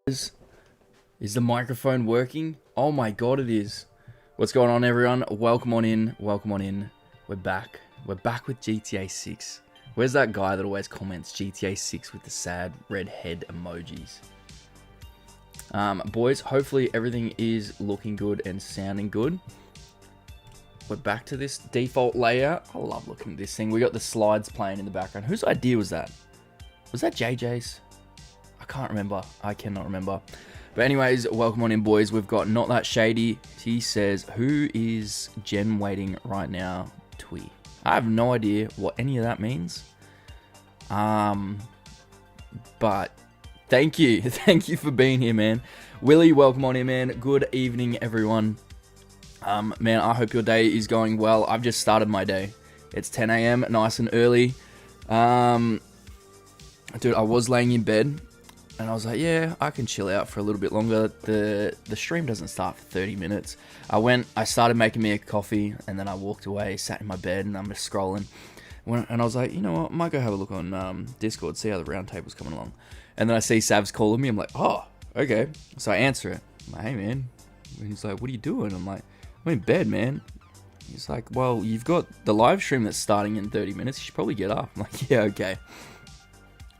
Is the microphone working? Oh my god, it is. What's going on, everyone? Welcome on in. Welcome on in. We're back. We're back with GTA 6. Where's that guy that always comments GTA 6 with the sad red head emojis? Boys, hopefully everything is looking good and sounding good. We're back to this default layout. I love looking at this thing. We got the slides playing in the background. Whose idea was that? Was that JJ's? I can't remember. I cannot remember. But anyways, welcome on in, boys. We've got Not That Shady. He says, who is Jen waiting right now? Twee. I have no idea what any of that means. But thank you. Thank you for being here, man. Willie, welcome on in, man. Good evening, everyone. Man, I hope your day is going well. I've just started my day. It's 10 a.m. nice and early. Dude, I was laying in bed and I was like, yeah, I can chill out for a little bit longer. The stream doesn't start for 30 minutes. I started making me a coffee and then I walked away, sat in my bed and I'm just scrolling. And I was like, you know what, I might go have a look on Discord, see how the round table's coming along. And then I see Sav's calling me. I'm like, oh, okay. So I answer it. I'm like, hey, man. And he's like, what are you doing? I'm like, I'm in bed, man. He's like, well, you've got the live stream that's starting in 30 minutes. You should probably get up. I'm like, yeah, okay.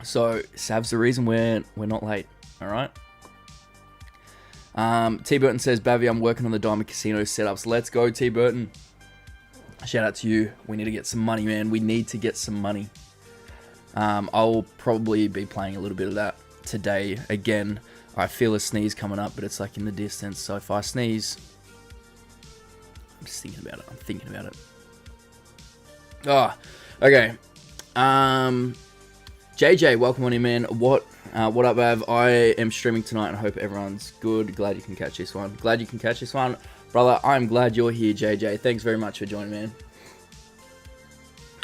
So, Sav's the reason we're not late. Alright? T. Burton says, Bavy, I'm working on the Diamond Casino setups. Let's go, T. Burton. Shout out to you. We need to get some money, man. We need to get some money. I'll probably be playing a little bit of that today. Again, I feel a sneeze coming up, but it's like in the distance. So if I sneeze, I'm just thinking about it. I'm thinking about it. Oh, okay. JJ, welcome on in, man. What up, Bav? I am streaming tonight and I hope everyone's good. Glad you can catch this one. Glad you can catch this one. Brother, I'm glad you're here, JJ. Thanks very much for joining, man.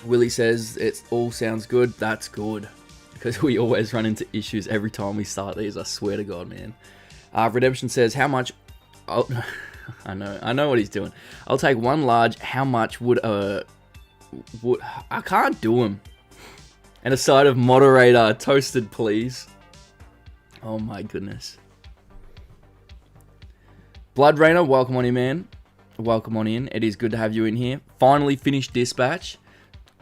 Willie says, it all sounds good. That's good. Because we always run into issues every time we start these. I swear to God, man. Redemption says, how much... Oh, I know what he's doing. I'll take one large. How much would I can't do him. And a side of moderator toasted, please. Oh my goodness. Blood Rainer, welcome on in, man. Welcome on in. It is good to have you in here. Finally finished Dispatch.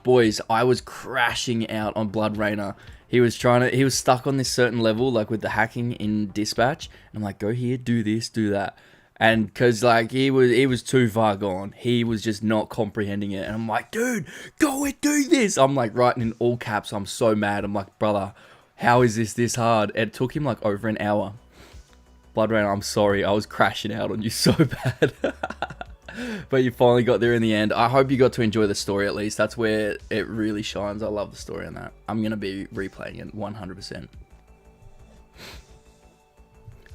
Boys, I was crashing out on Blood Rainer. He was stuck on this certain level, like with the hacking in Dispatch. And I'm like, go here, do this, do that. And because like he was too far gone. He was just not comprehending it. And I'm like, dude, go and do this. I'm like writing in all caps. I'm so mad. I'm like, brother, how is this hard? It took him like over an hour. Blood Rain, I'm sorry. I was crashing out on you so bad. But you finally got there in the end. I hope you got to enjoy the story at least. That's where it really shines. I love the story on that. I'm going to be replaying it 100%.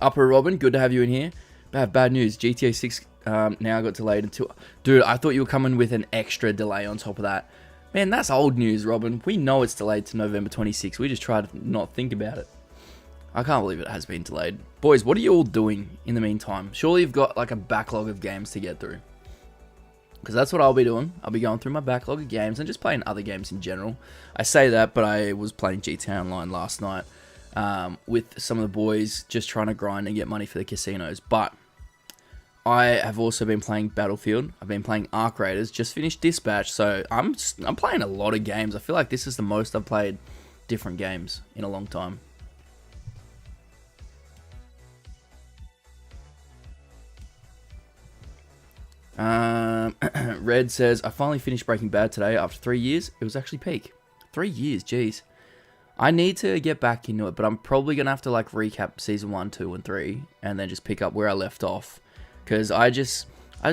Upper Robin, good to have you in here. Bad news. GTA 6 now got delayed until... Dude, I thought you were coming with an extra delay on top of that. Man, that's old news, Robin. We know it's delayed to November 26th. We just try to not think about it. I can't believe it has been delayed. Boys, what are you all doing in the meantime? Surely you've got like a backlog of games to get through. Because that's what I'll be doing. I'll be going through my backlog of games and just playing other games in general. I say that, but I was playing GTA Online last night with some of the boys, just trying to grind and get money for the casinos. But I have also been playing Battlefield. I've been playing Arc Raiders. Just finished Dispatch, so I'm playing a lot of games. I feel like this is the most I've played different games in a long time. Red says, I finally finished Breaking Bad today after 3 years. It was actually peak. 3 years, jeez. I need to get back into it, but I'm probably going to have to like recap season 1, 2, and 3 and then just pick up where I left off. Because I just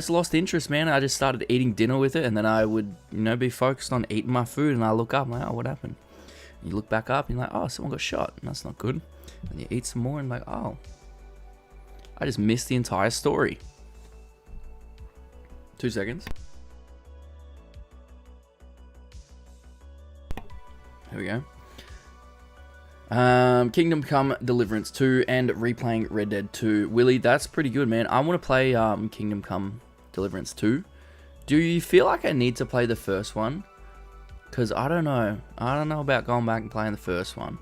lost interest, man. I just started eating dinner with it and then I would, be focused on eating my food and I look up, I'm like, oh, what happened? And you look back up and you're like, oh, someone got shot. And that's not good. And you eat some more and like, oh, I just missed the entire story. 2 seconds. Here we go. Kingdom Come Deliverance 2 and replaying Red Dead 2. Willie, that's pretty good, man. I want to play Kingdom Come Deliverance 2. Do you feel like I need to play the first one? Because I don't know. I don't know about going back and playing the first one.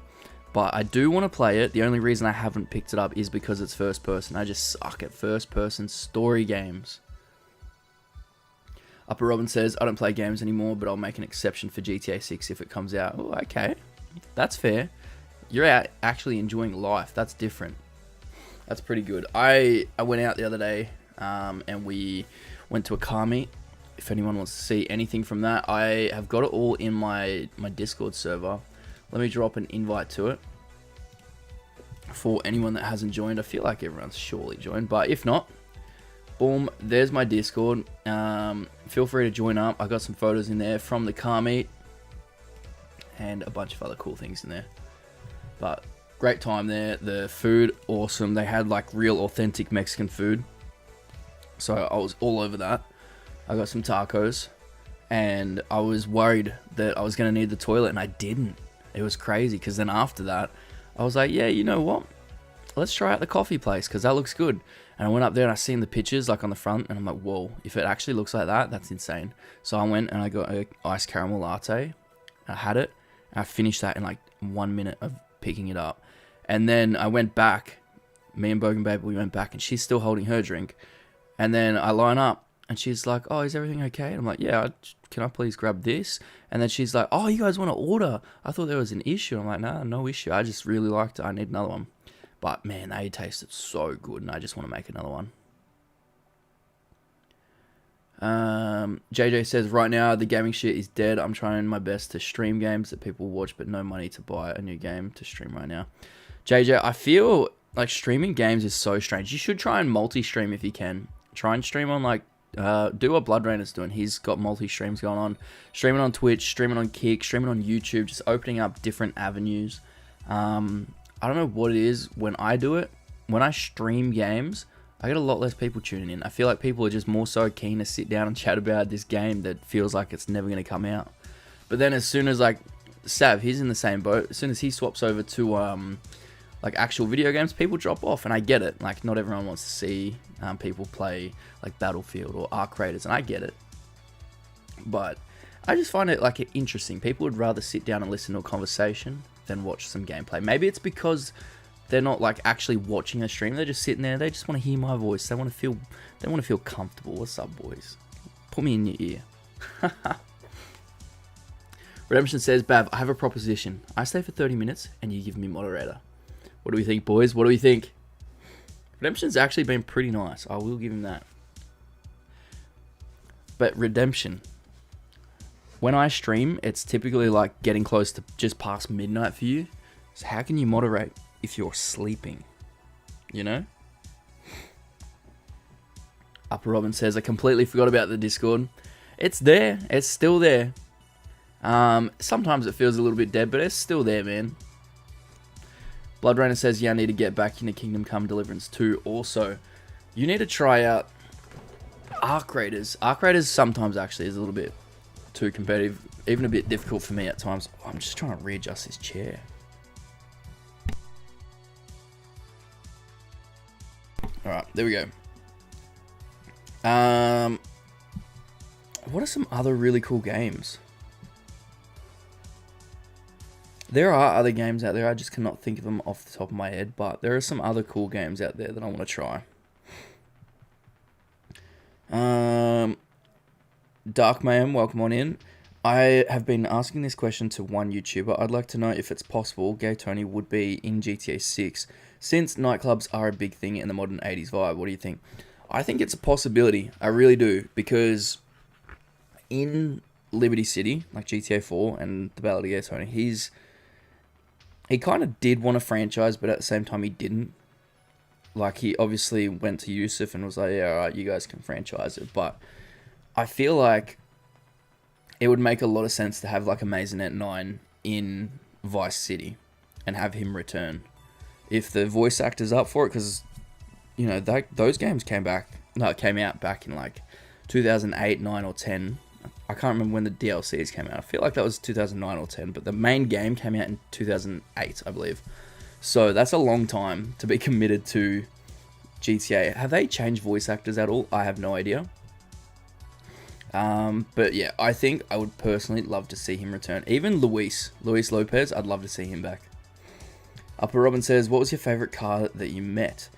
But I do want to play it. The only reason I haven't picked it up is because it's first person. I just suck at first person story games. Upper Robin says, I don't play games anymore, but I'll make an exception for GTA 6 if it comes out. Oh, okay. That's fair. You're out actually enjoying life. That's different. That's pretty good. I went out the other day and we went to a car meet. If anyone wants to see anything from that, I have got it all in my Discord server. Let me drop an invite to it for anyone that hasn't joined. I feel like everyone's surely joined, but if not, boom, there's my Discord. Feel free to join up. I got some photos in there from the car meet and a bunch of other cool things in there. But great time there. The food, awesome. They had like real authentic Mexican food. So I was all over that. I got some tacos and I was worried that I was going to need the toilet and I didn't. It was crazy because then after that, I was like, yeah, you know what? Let's try out the coffee place because that looks good. And I went up there and I seen the pictures like on the front and I'm like, whoa, if it actually looks like that, that's insane. So I went and I got an iced caramel latte. I had it and I finished that in like 1 minute of picking it up. And then I went back, me and Bogan Babe, we went back and she's still holding her drink. And then I line up and she's like, oh, is everything okay? And I'm like, yeah, can I please grab this? And then she's like, oh, you guys want to order? I thought there was an issue. I'm like, nah, no issue. I just really liked it. I need another one. But man, they tasted so good and I just want to make another one. JJ says, right now, the gaming shit is dead. I'm trying my best to stream games that people watch, but no money to buy a new game to stream right now. JJ, I feel like streaming games is so strange. You should try and multi-stream if you can. Try and stream on like, do what Blood Rain is doing. He's got multi-streams going on. Streaming on Twitch, streaming on Kick, streaming on YouTube, just opening up different avenues. I don't know what it is when I do it. When I stream games, I get a lot less people tuning in. I feel like people are just more so keen to sit down and chat about this game that feels like it's never going to come out. But then as soon as like Sav, he's in the same boat. As soon as he swaps over to like actual video games, people drop off, and I get it. Like not everyone wants to see people play like Battlefield or Arc Raiders, and I get it. But I just find it like interesting. People would rather sit down and listen to a conversation than watch some gameplay. Maybe it's because they're not like actually watching a stream. They're just sitting there. They just want to hear my voice. They want to feel comfortable. What's up, boys? Put me in your ear. Redemption says, Bav, I have a proposition. I stay for 30 minutes and you give me moderator. What do we think, boys? What do we think? Redemption's actually been pretty nice. I will give him that. But Redemption, when I stream, it's typically like getting close to just past midnight for you. So how can you moderate if you're sleeping? You know? Upper Robin says, I completely forgot about the Discord. It's there. It's still there. Sometimes it feels a little bit dead, but it's still there, man. Blood Rainer says, yeah, I need to get back into Kingdom Come Deliverance 2. Also, you need to try out Arc Raiders. Arc Raiders sometimes actually is a little bit too competitive, even a bit difficult for me at times. Oh, I'm just trying to readjust this chair. Alright, there we go. What are some other really cool games? There are other games out there, I just cannot think of them off the top of my head, but there are some other cool games out there that I want to try. Dark Mayhem, welcome on in. I have been asking this question to one YouTuber. I'd like to know if it's possible Gay Tony would be in GTA 6, since nightclubs are a big thing in the modern 80s vibe. What do you think? I think it's a possibility. I really do, because in Liberty City, like GTA 4 and the Ballad of Gay Tony, he kind of did want a franchise, but at the same time he didn't. Like, he obviously went to Yusuf and was like, yeah, alright, you guys can franchise it. But I feel like it would make a lot of sense to have, like, a Maisonette 9 in Vice City and have him return. If the voice actor's up for it, because, you know, those games came out back in, like, 2008, 9, or 10. I can't remember when the DLCs came out. I feel like that was 2009 or 10, but the main game came out in 2008, I believe. So that's a long time to be committed to GTA. Have they changed voice actors at all? I have no idea. But yeah, I think I would personally love to see him return. Even Luis Lopez, I'd love to see him back. Upper Robin says, what was your favorite car that you met?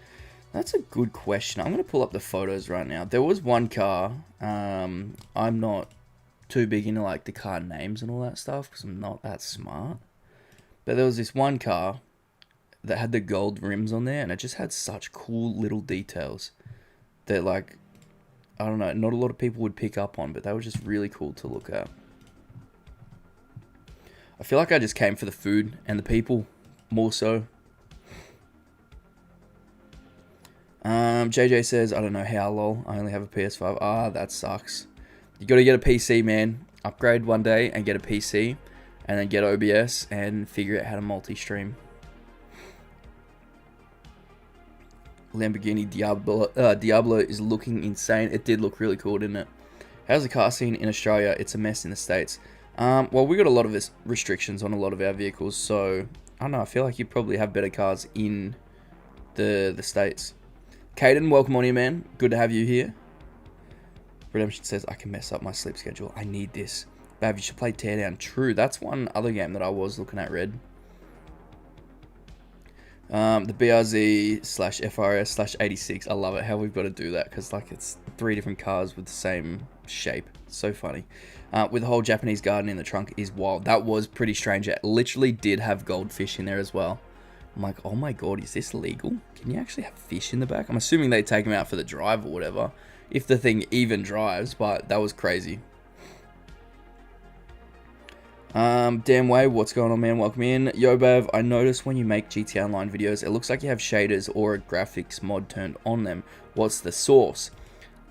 That's a good question. I'm going to pull up the photos right now. There was one car. I'm not too big into like the car names and all that stuff because I'm not that smart. But there was this one car that had the gold rims on there, and it just had such cool little details that, like, I don't know, not a lot of people would pick up on, but they were just really cool to look at. I feel like I just came for the food and the people more so. JJ says, I don't know how, lol. I only have a PS5. Ah, that sucks. You got to get a PC, man. Upgrade one day and get a PC, and then get OBS and figure out how to multi-stream. Lamborghini Diablo is looking insane. It did look really cool, didn't it? How's the car scene in Australia? It's a mess in the States. Well, we got a lot of restrictions on a lot of our vehicles, so I don't know. I feel like you probably have better cars in the States. Caden, welcome on here, man. Good to have you here. Redemption says, I can mess up my sleep schedule. I need this. Bav, you should play Teardown. True, that's one other game that I was looking at, Red. The BRZ/FRS/86. I love it how we've got to do that because like it's 3 different cars with the same shape. So funny. With the whole Japanese garden in the trunk is wild. That was pretty strange. It literally did have goldfish in there as well. I'm like, oh my god, is this legal? Can you actually have fish in the back? I'm assuming they take them out for the drive or whatever, if the thing even drives, but that was crazy. Dan Way, what's going on, man? Welcome in. Yo, Bav, I noticed when you make GTA Online videos, it looks like you have shaders or a graphics mod turned on them. What's the source?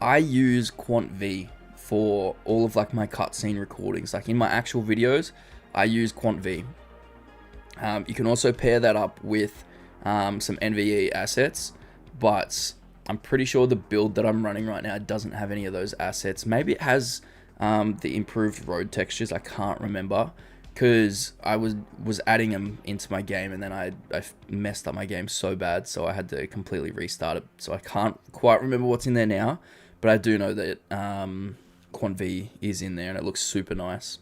I use QuantV for all of like my cutscene recordings. Like in my actual videos, I use QuantV. You can also pair that up with some NVE assets, but I'm pretty sure the build that I'm running right now doesn't have any of those assets. Maybe it has the improved road textures. I can't remember because I was adding them into my game, and then I messed up my game so bad, so I had to completely restart it. So I can't quite remember what's in there now, but I do know that QuantV is in there, and it looks super nice.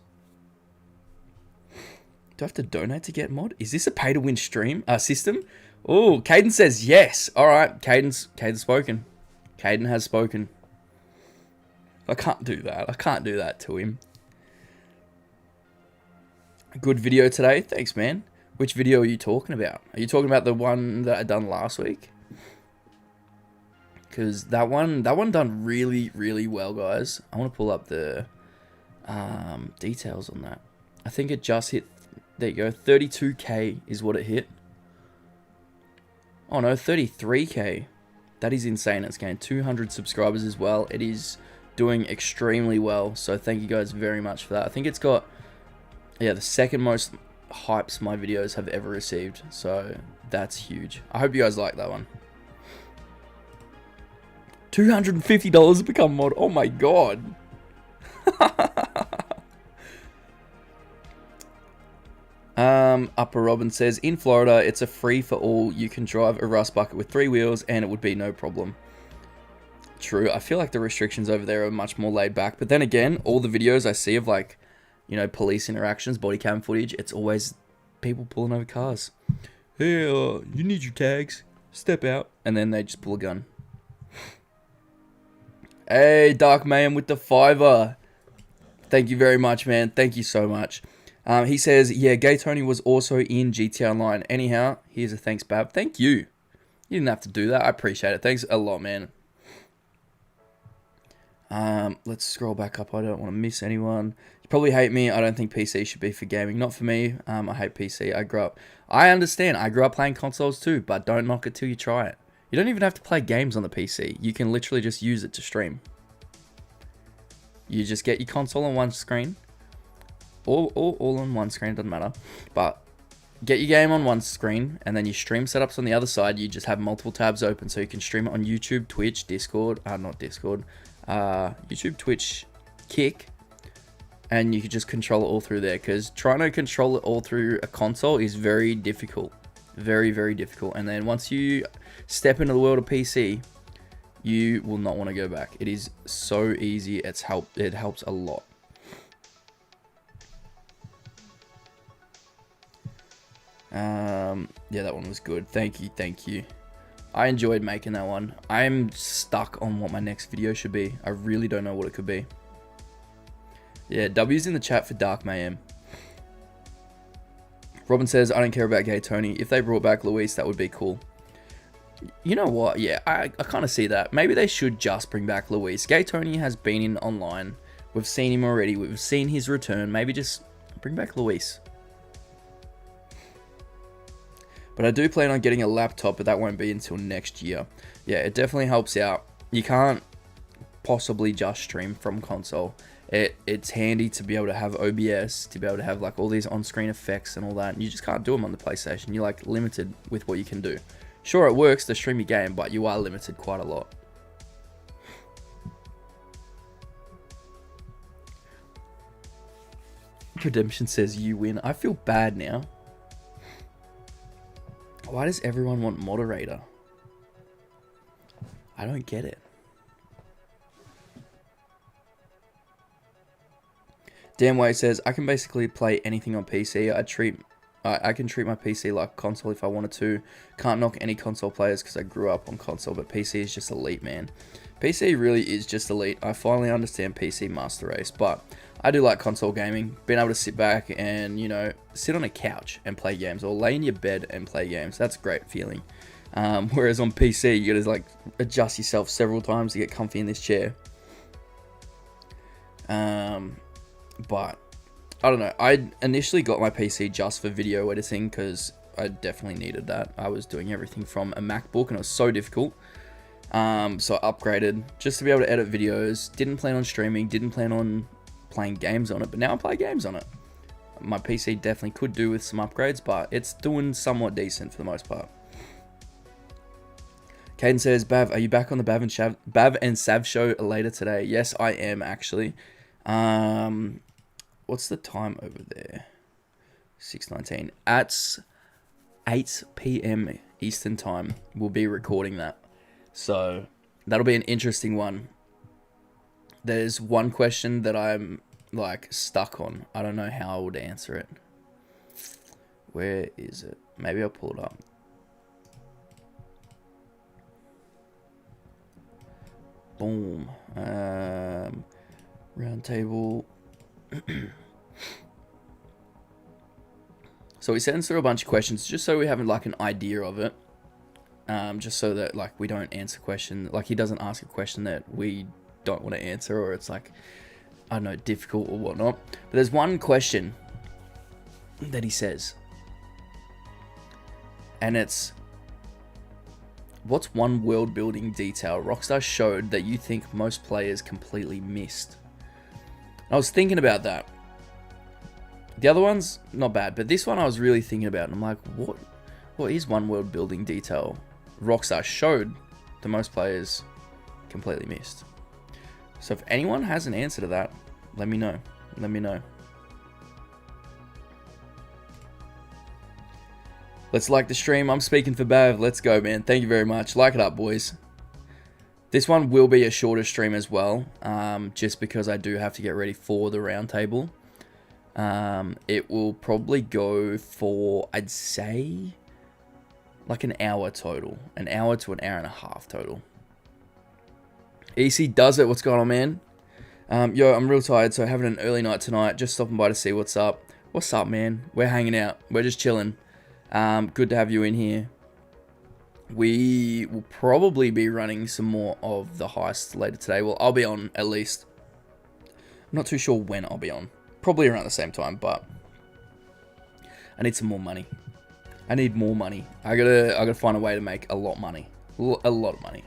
Do I have to donate to get mod? Is this a pay-to-win stream system? Oh, Caden says yes. All right, Caden's spoken. Caden has spoken. I can't do that. I can't do that to him. Good video today. Thanks, man. Which video are you talking about? Are you talking about the one that I done last week? Because that one done really, really well, guys. I want to pull up the details on that. I think it just hit. There you go. 32k is what it hit. Oh no, 33k. That is insane. It's gained 200 subscribers as well. It is doing extremely well. So thank you guys very much for that. I think it's got, yeah, the second most hypes my videos have ever received. So that's huge. I hope you guys like that one. $250 to become mod. Oh my god. Upper Robin says, in Florida, it's a free for all. You can drive a rust bucket with 3 wheels and it would be no problem. True. I feel like the restrictions over there are much more laid back. But then again, all the videos I see of like, you know, police interactions, body cam footage, it's always people pulling over cars. Hey, you need your tags. Step out. And then they just pull a gun. Hey, Dark Mayhem with the $5. Thank you very much, man. Thank you so much. He says, yeah, Gay Tony was also in GTA Online. Anyhow, here's a thanks, Bab. Thank you. You didn't have to do that. I appreciate it. Thanks a lot, man. Let's scroll back up. I don't want to miss anyone. You probably hate me. I don't think PC should be for gaming. Not for me. I hate PC. I understand. I grew up playing consoles too, but don't knock it till you try it. You don't even have to play games on the PC. You can literally just use it to stream. You just get your console on one screen. All on one screen, doesn't matter. But get your game on one screen, and then your stream setups on the other side. You just have multiple tabs open, so you can stream it on YouTube, Twitch, Discord. Not Discord. YouTube, Twitch, Kick, and you can just control it all through there. Because trying to control it all through a console is very difficult, very, very difficult. And then once you step into the world of PC, you will not want to go back. It is so easy. It helps a lot. Yeah, that one was good. Thank you. I enjoyed making that one. I'm stuck on what my next video should be. I really don't know what it could be. Yeah, W's in the chat for Dark Mayhem. Robin says, I don't care about Gay Tony. If they brought back Luis, that would be cool. You know what? Yeah, I kind of see that. Maybe they should just bring back Luis. Gay Tony has been in online. We've seen him already. We've seen his return. Maybe just bring back Luis. But I do plan on getting a laptop, but that won't be until next year. Yeah, it definitely helps out. You can't possibly just stream from console. It's handy to be able to have OBS, to be able to have like all these on-screen effects and all that. And you just can't do them on the PlayStation. You're like limited with what you can do. Sure, it works to stream your game, but you are limited quite a lot. Redemption says you win. I feel bad now. Why does everyone want moderator? I don't get it. Damway says, I can basically play anything on PC. I can treat my PC like console if I wanted to. Can't knock any console players because I grew up on console, but PC is just elite, man. PC really is just elite. I finally understand PC Master Race, but I do like console gaming. Being able to sit back and, you know, sit on a couch and play games, or lay in your bed and play games. That's a great feeling. Whereas on PC, you gotta like adjust yourself several times to get comfy in this chair. But I don't know. I initially got my PC just for video editing because I definitely needed that. I was doing everything from a MacBook and it was so difficult. So I upgraded just to be able to edit videos. Didn't plan on streaming. Didn't plan on playing games on it. But now I play games on it. My PC definitely could do with some upgrades, but it's doing somewhat decent for the most part. Caden says, Bav, are you back on the Bav and Sav show later today? Yes, I am actually. What's the time over there? 6:19. At 8 p.m. Eastern time, we'll be recording that. So that'll be an interesting one. There's one question that I'm like stuck on. I don't know how I would answer it. Where is it? Maybe I'll pull it up. Boom. Round table. So he sends through a bunch of questions just so we have like an idea of it. Just so that like we don't answer questions, like he doesn't ask a question that we don't want to answer, or it's like, I don't know, difficult or whatnot. But there's one question that he says, and it's, what's one world building detail Rockstar showed that you think most players completely missed? I was thinking about that. The other one's not bad, but this one I was really thinking about, and I'm like, what is one world building detail Rockstar showed that most players completely missed? So if anyone has an answer to that, let me know. Let me know. Let's like the stream. I'm speaking for Bav. Let's go, man. Thank you very much. Like it up, boys. This one will be a shorter stream as well, just because I do have to get ready for the round table. It will probably go for, I'd say, like an hour total. An hour to an hour and a half total. EC does it. What's going on, man? Yo, I'm real tired, so having an early night tonight. Just stopping by to see what's up. What's up, man? We're hanging out. We're just chilling. Good to have you in here. We will probably be running some more of the heists later today. Well, I'll be on at least. I'm not too sure when I'll be on. Probably around the same time, but I need some more money. I need more money. I gotta find a way to make a lot of money. A lot of money.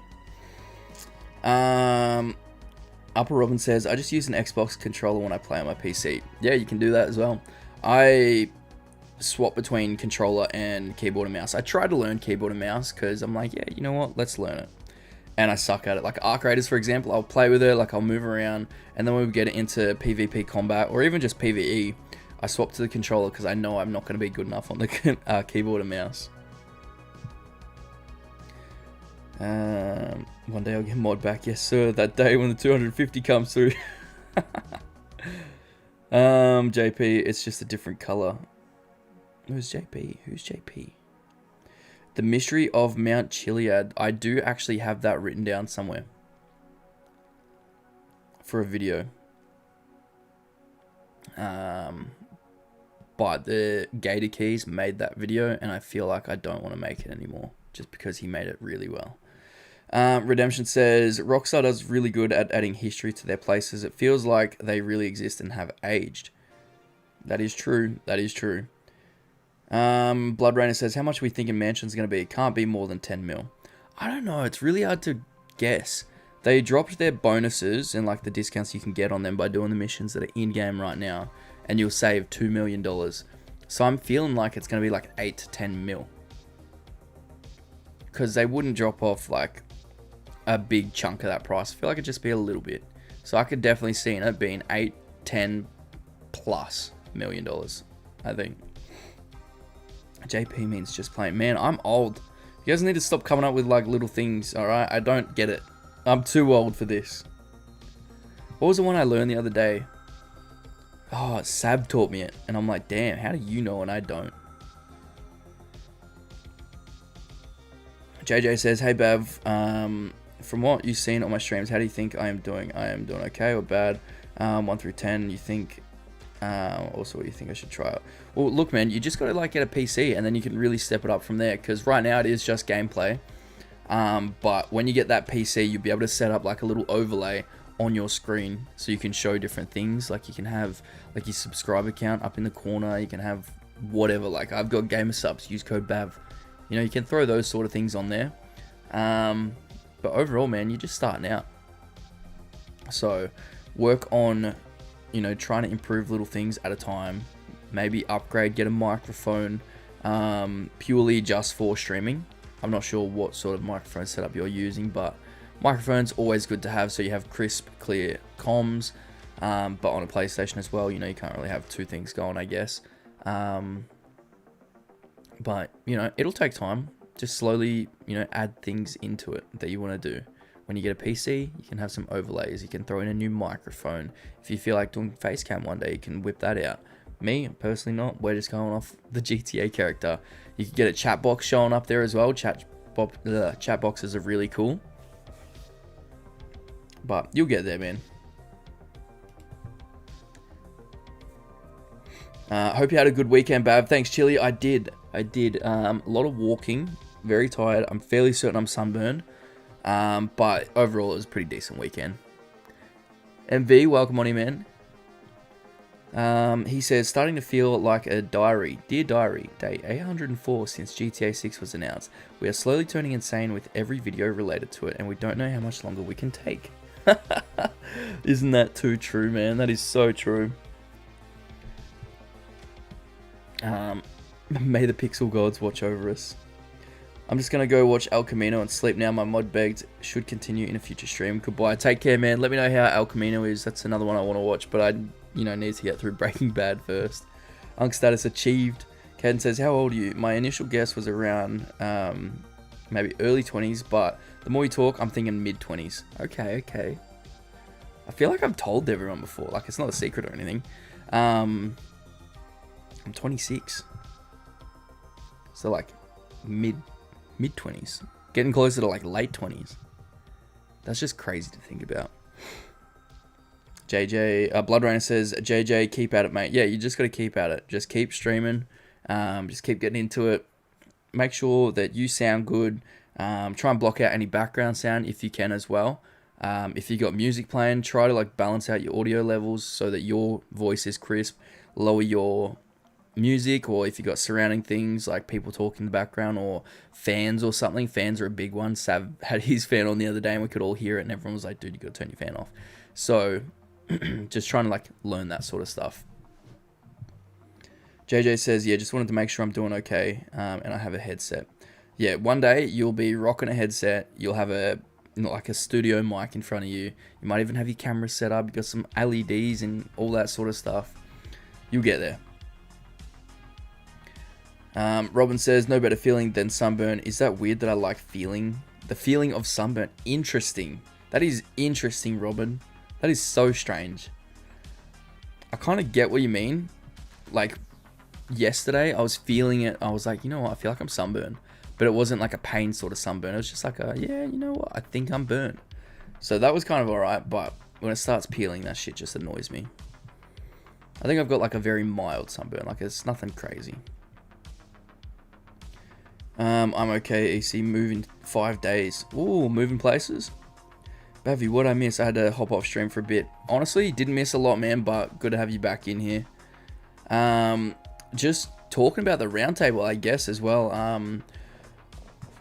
Upper Robin says, I just use an Xbox controller when I play on my PC. Yeah, you can do that as well. I swap between controller and keyboard and mouse. I try to learn keyboard and mouse because I'm like, yeah, you know what? Let's learn it. And I suck at it. Like Arc Raiders, for example, I'll play with it, like I'll move around, and then when we get into PvP combat, or even just PvE, I swap to the controller because I know I'm not going to be good enough on the keyboard and mouse. One day I'll get mod back. Yes, sir. That day when the 250 comes through. JP, it's just a different color. Who's JP? Who's JP? The Mystery of Mount Chiliad. I do actually have that written down somewhere for a video. But the Gator Keys made that video, and I feel like I don't want to make it anymore just because he made it really well. Redemption says, Rockstar does really good at adding history to their places. It feels like they really exist and have aged. That is true. That is true. Blood Rainer says, how much are we thinking Mansion's going to be? It can't be more than 10 mil. I don't know. It's really hard to guess. They dropped their bonuses and like the discounts you can get on them by doing the missions that are in-game right now. And you'll save $2 million. So I'm feeling like it's going to be like 8 to 10 mil. Because they wouldn't drop off like a big chunk of that price. I feel like it'd just be a little bit. So I could definitely see it being 8, 10 plus $1 million, I think. JP means just playing. Man, I'm old. You guys need to stop coming up with like little things, alright? I don't get it. I'm too old for this. What was the one I learned the other day? Oh, Sab taught me it. And I'm like, damn, how do you know and I don't? JJ says, hey Bav, from what you've seen on my streams, how do you think I am doing? I am doing okay or bad? 1 through 10, you think... also, what do you think I should try out? Well, look, man, you just got to like get a PC and then you can really step it up from there. Because right now it is just gameplay. But when you get that PC, you'll be able to set up like a little overlay on your screen so you can show different things. Like you can have like your subscriber count up in the corner. You can have whatever. Like I've got gamer subs. Use code BAV. You know, you can throw those sort of things on there. But overall, man, you're just starting out. So work on, you know, trying to improve little things at a time. Maybe upgrade, get a microphone purely just for streaming. I'm not sure what sort of microphone setup you're using, but microphone's always good to have so you have crisp, clear comms. But on a PlayStation as well, you know, you can't really have two things going, I guess. But, you know, it'll take time. Just slowly, you know, add things into it that you want to do. When you get a PC, you can have some overlays. You can throw in a new microphone. If you feel like doing face cam one day, you can whip that out. Me, personally not. We're just going off the GTA character. You can get a chat box showing up there as well. Chat boxes are really cool. But you'll get there, man. Hope you had a good weekend, Bav. Thanks, Chili. I did. A lot of walking. Very tired. I'm fairly certain I'm sunburned. But overall, it was a pretty decent weekend. MV, welcome on in, man. He says, starting to feel like a diary. Dear Diary, day 804 since GTA 6 was announced. We are slowly turning insane with every video related to it, and we don't know how much longer we can take. Isn't that too true, man? That is so true. May the pixel gods watch over us. I'm just going to go watch El Camino and sleep now. My mod begged should continue in a future stream. Goodbye. Take care, man. Let me know how El Camino is. That's another one I want to watch, but I, you know, need to get through Breaking Bad first. Unk status achieved. Caden says, how old are you? My initial guess was around maybe early 20s, but the more you talk, I'm thinking mid-20s. Okay. I feel like I've told everyone before. Like, it's not a secret or anything. I'm 26. So, like, mid-20s. Getting closer to, like, late 20s. That's just crazy to think about. JJ, Blood Rainer says, JJ, keep at it, mate. Yeah, you just got to keep at it. Just keep streaming. Just keep getting into it. Make sure that you sound good. Try and block out any background sound if you can as well. If you got music playing, try to like balance out your audio levels so that your voice is crisp. Lower your music, or if you got surrounding things like people talking in the background or fans or something. Fans are a big one. Sav had his fan on the other day and we could all hear it and everyone was like, dude, you got to turn your fan off. So just trying to like learn that sort of stuff. JJ says, yeah, just wanted to make sure I'm doing okay, and I have a headset. Yeah, one day you'll be rocking a headset. You'll have a like a studio mic in front of you. You might even have your camera set up. You got some LEDs and all that sort of stuff. You'll get there. Robin says, no better feeling than sunburn. Is that weird that I like feeling the feeling of sunburn? Interesting. That is interesting, Robin. That is so strange. I kind of get what you mean. Like, yesterday, I was feeling it. I was like, you know what? I feel like I'm sunburned. But it wasn't like a pain sort of sunburn. It was just like yeah, you know what? I think I'm burned. So that was kind of alright, but when it starts peeling, that shit just annoys me. I think I've got like a very mild sunburn. Like it's nothing crazy. I'm okay, EC. Moving 5 days. Ooh, moving places. Bavy, what I miss? I had to hop off stream for a bit. Honestly, didn't miss a lot, man, but good to have you back in here. Just talking about the roundtable, I guess, as well.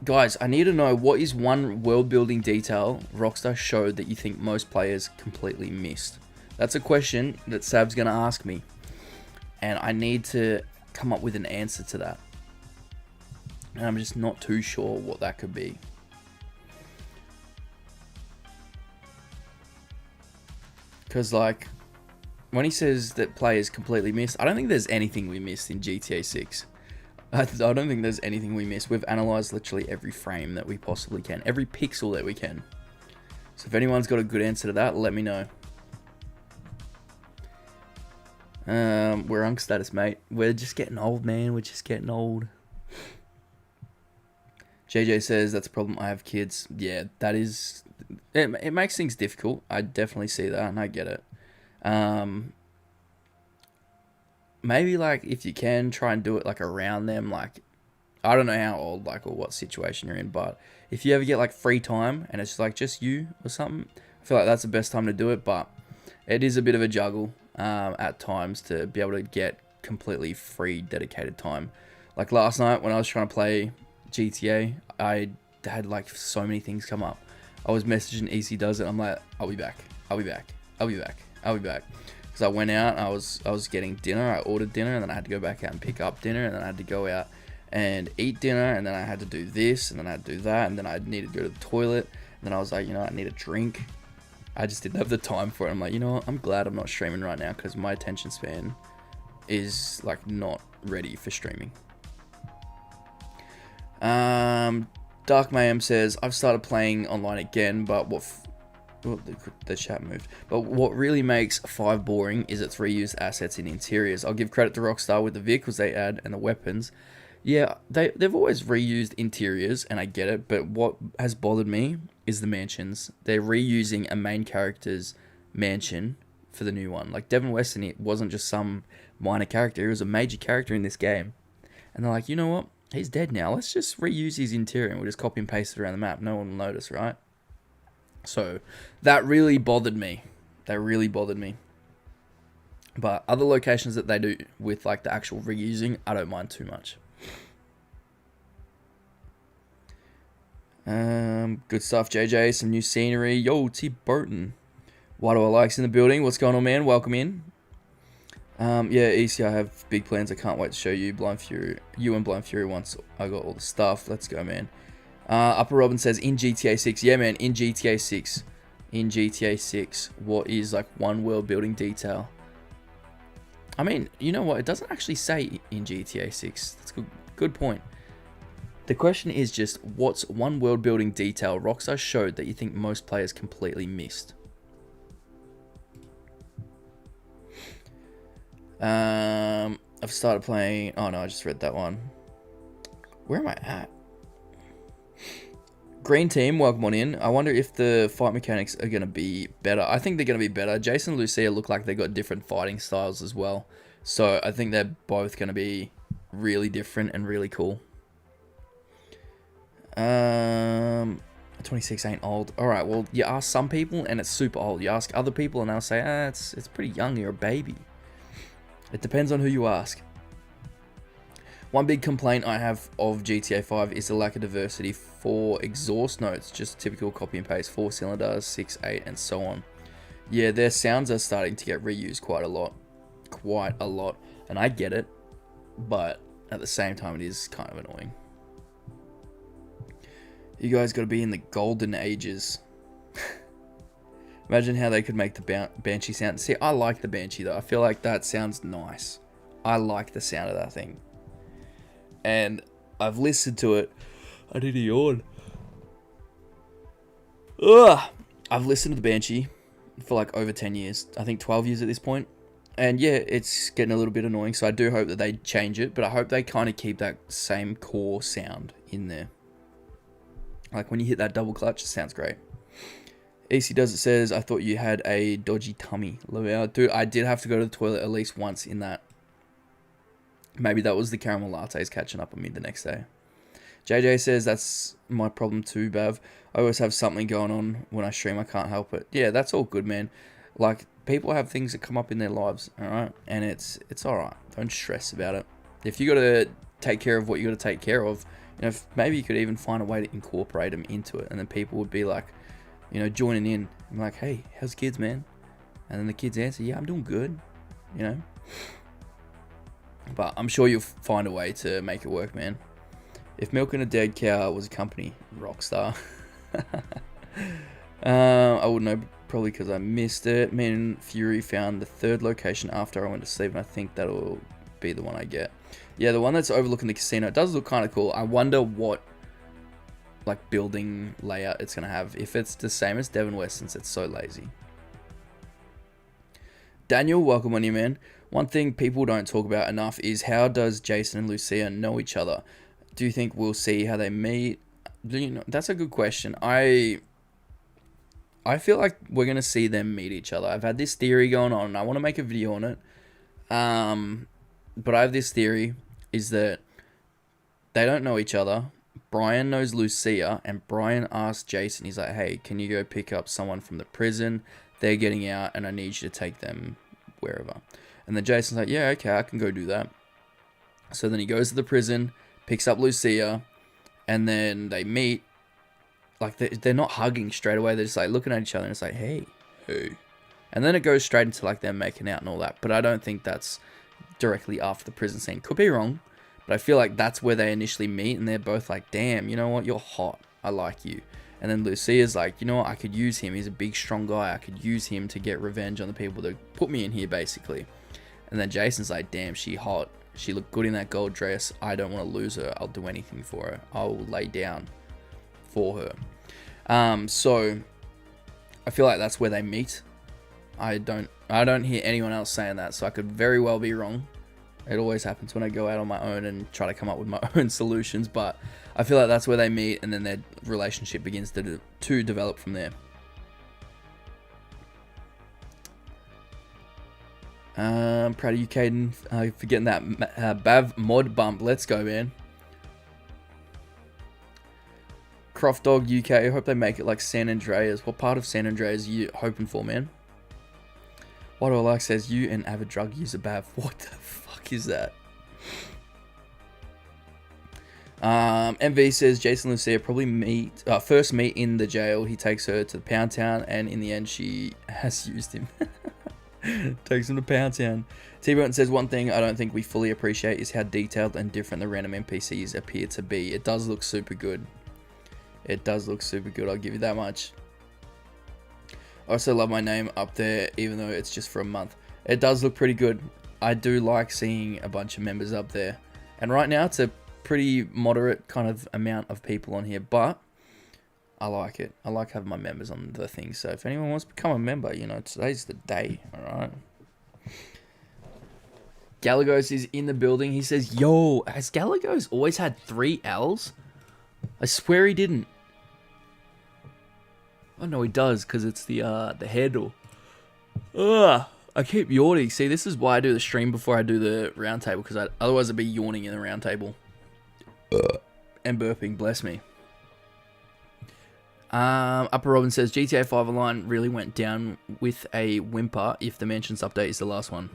Guys, I need to know, what is one world-building detail Rockstar showed that you think most players completely missed? That's a question that Sab's going to ask me. And I need to come up with an answer to that. And I'm just not too sure what that could be. Because, like, when he says that players completely missed, I don't think there's anything we missed in GTA 6. I don't think there's anything we missed. We've analysed literally every frame that we possibly can. Every pixel that we can. So if anyone's got a good answer to that, let me know. We're on status, mate. We're just getting old, man. We're just getting old. JJ says, that's a problem. I have kids. Yeah, that is... It makes things difficult. I definitely see that, and I get it. Maybe, like, if you can, try and do it, like, around them. Like, I don't know how old, like, or what situation you're in, but if you ever get, like, free time, and it's, like, just you or something, I feel like that's the best time to do it, but it is a bit of a juggle at times to be able to get completely free, dedicated time. Like, last night, when I was trying to play GTA, I had, like, so many things come up. I was messaging EC Does It. I'm like, I'll be back. I'll be back. I'll be back. I'll be back. Because I went out. I was getting dinner. I ordered dinner, and then I had to go back out and pick up dinner, and then I had to go out and eat dinner, and then I had to do this, and then I had to do that, and then I needed to go to the toilet, and then I was like, you know, I need a drink. I just didn't have the time for it. I'm like, you know what? I'm glad I'm not streaming right now, because my attention span is like not ready for streaming. Dark Mayhem says, I've started playing online again, but the chat moved. But what really makes 5 boring is its reused assets in interiors. I'll give credit to Rockstar with the vehicles they add and the weapons. Yeah, they've always reused interiors, and I get it, but what has bothered me is the mansions. They're reusing a main character's mansion for the new one. Like, Devin Weston, it wasn't just some minor character, he was a major character in this game. And they're like, you know what? He's dead now. Let's just reuse his interior and we'll just copy and paste it around the map. No one will notice, right? So that really bothered me. That really bothered me. But other locations that they do with like the actual reusing, I don't mind too much. Good stuff, JJ. Some new scenery. Yo, T Burton. Why do I likes in the building? What's going on, man? Welcome in. Yeah, EC, I have big plans. I can't wait to show you Blind Fury. You and Blind Fury once I got all the stuff. Let's go, man. Upper Robin says, in GTA 6. Yeah, man, in GTA 6. In GTA 6. What is, like, one world building detail? I mean, you know what? It doesn't actually say in GTA 6. That's a good point. The question is just, what's one world building detail Rockstar showed that you think most players completely missed? I've started playing... Oh, no, I just read that one. Where am I at? Green team, welcome on in. I wonder if the fight mechanics are going to be better. I think they're going to be better. Jason and Lucia look like they got different fighting styles as well. So I think they're both going to be really different and really cool. 26 ain't old. Alright, well, you ask some people and it's super old. You ask other people and they'll say, it's pretty young, you're a baby. It depends on who you ask. One big complaint I have of GTA 5 is the lack of diversity for exhaust notes. Just typical copy and paste, 4 cylinders, 6, 8, and so on. Yeah, their sounds are starting to get reused quite a lot. Quite a lot. And I get it, but at the same time it is kind of annoying. You guys got to be in the golden ages. Imagine how they could make the Banshee sound. See, I like the Banshee though. I feel like that sounds nice. I like the sound of that thing. And I've listened to it. I need a yawn. Ugh! I've listened to the Banshee for like over 10 years. I think 12 years at this point. And yeah, it's getting a little bit annoying, so I do hope that they change it, but I hope they kind of keep that same core sound in there. Like when you hit that double clutch, it sounds great. EC Does It says, I thought you had a dodgy tummy. Dude, I did have to go to the toilet at least once in that. Maybe that was the caramel lattes catching up on me the next day. JJ says, that's my problem too, Bav. I always have something going on when I stream. I can't help it. Yeah, that's all good, man. Like, people have things that come up in their lives, alright? And it's alright. Don't stress about it. If you got to take care of what you got to take care of, you know, maybe you could even find a way to incorporate them into it. And then people would be like, you know, joining in. I'm like, hey, how's the kids, man? And then the kids answer, yeah, I'm doing good, you know? But I'm sure you'll find a way to make it work, man. If milking a dead cow was a company, Rockstar. I wouldn't know, probably because I missed it. Me and Fury found the third location after I went to sleep, and I think that'll be the one I get. Yeah, the one that's overlooking the casino. It does look kind of cool. I wonder what like building layout it's going to have. If it's the same as Devon West, since it's so lazy. Daniel, welcome on you, man. One thing people don't talk about enough is how does Jason and Lucia know each other? Do you think we'll see how they meet? You know, that's a good question. I feel like we're going to see them meet each other. I've had this theory going on, and I want to make a video on it. But I have this theory, is that they don't know each other. Brian knows Lucia, and Brian asked Jason, he's like, hey, can you go pick up someone from the prison? They're getting out, and I need you to take them wherever. And then Jason's like, yeah, okay, I can go do that. So then he goes to the prison, picks up Lucia, and then they meet. Like, they're not hugging straight away. They're just, like, looking at each other, and it's like, hey. And then it goes straight into, like, them making out and all that. But I don't think that's directly after the prison scene. Could be wrong, but I feel like that's where they initially meet, and they're both like, damn, you know what? You're hot. I like you. And then Lucia's like, you know what? I could use him. He's a big, strong guy. I could use him to get revenge on the people that put me in here, basically. And then Jason's like, damn, she hot. She looked good in that gold dress. I don't want to lose her. I'll do anything for her. I'll lay down for her. So I feel like that's where they meet. I don't hear anyone else saying that, so I could very well be wrong. It always happens when I go out on my own and try to come up with my own solutions, but I feel like that's where they meet, and then their relationship begins to develop from there. Proud of you, Caden, for getting that Bav mod bump. Let's go, man. Croft Dog UK, I hope they make it like San Andreas. What part of San Andreas are you hoping for, man? What do I like says, you and avid drug user Bav. What the fuck is that? MV says Jason and Lucia probably first meet in the jail. He takes her to the Pound Town, and in the end she has used him. Takes him to Pound Town. T-Burton says, one thing I don't think we fully appreciate is how detailed and different the random NPCs appear to be. It does look super good. It does look super good, I'll give you that much. I also love my name up there, even though it's just for a month. It does look pretty good. I do like seeing a bunch of members up there. And right now, it's a pretty moderate kind of amount of people on here, but I like it. I like having my members on the thing. So if anyone wants to become a member, you know, today's the day, alright? Galagos is in the building. He says, yo, has Galagos always had 3 L's? I swear he didn't. Oh no, he does, because it's the handle. Ugh, I keep yawning. See, this is why I do the stream before I do the round table, because otherwise I'd be yawning in the round table. And burping, bless me. Upper Robin says, GTA 5 Online really went down with a whimper if the Mansions update is the last one.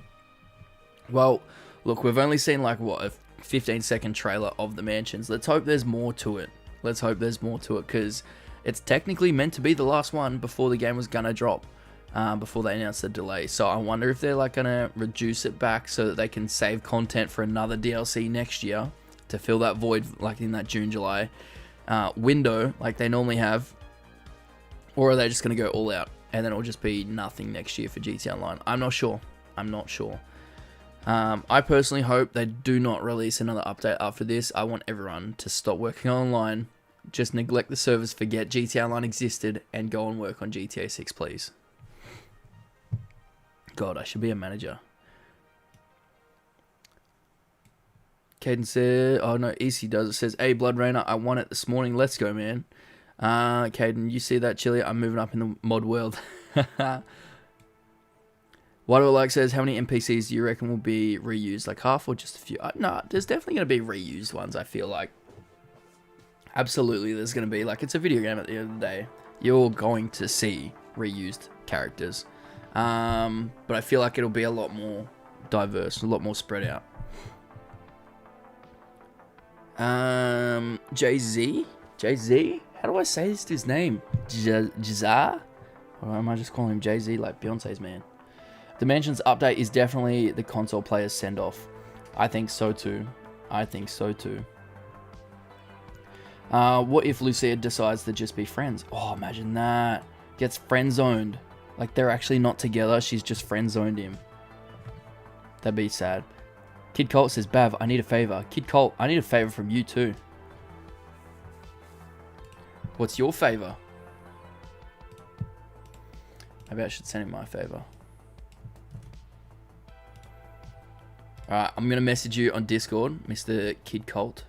Well, look, we've only seen like, what, a 15-second trailer of the Mansions. Let's hope there's more to it. Let's hope there's more to it, because it's technically meant to be the last one before the game was gonna drop, before they announced the delay. So I wonder if they're like gonna reduce it back so that they can save content for another DLC next year to fill that void, like in that June-July window, like they normally have. Or are they just gonna go all out and then it'll just be nothing next year for GTA Online? I'm not sure. I'm not sure. I personally hope they do not release another update after this. I want everyone to stop working online, just neglect the servers, forget GTA Online existed, and go and work on GTA 6, please. God, I should be a manager. Caden said, oh no, EC does. It says, hey, Blood Rainer, I won it this morning. Let's go, man. Caden, you see that, Chili? I'm moving up in the mod world. Waterlike says, how many NPCs do you reckon will be reused? Like half or just a few? No, there's definitely going to be reused ones, I feel like. Absolutely, there's going to be. Like, it's a video game at the end of the day. You're going to see reused characters. But I feel like it'll be a lot more diverse, a lot more spread out. Jay-Z? Jay-Z? How do I say this dude's name? Jazar? Or am I just calling him Jay-Z like Beyonce's man? Dimensions update is definitely the console player's send-off. I think so too. I think so too. What if Lucia decides to just be friends? Oh, imagine that. Gets friend-zoned. Like, they're actually not together. She's just friend-zoned him. That'd be sad. Kid Colt says, Bav, I need a favor. Kid Colt, I need a favor from you too. What's your favor? Maybe I should send him my favor. Alright, I'm going to message you on Discord, Mr. Kid Colt.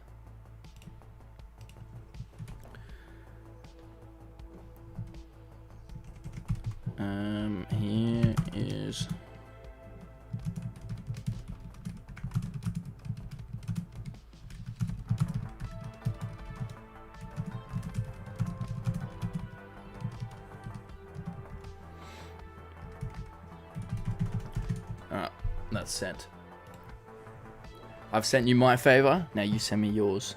Here is... Alright, that's sent. I've sent you my favor, now you send me yours.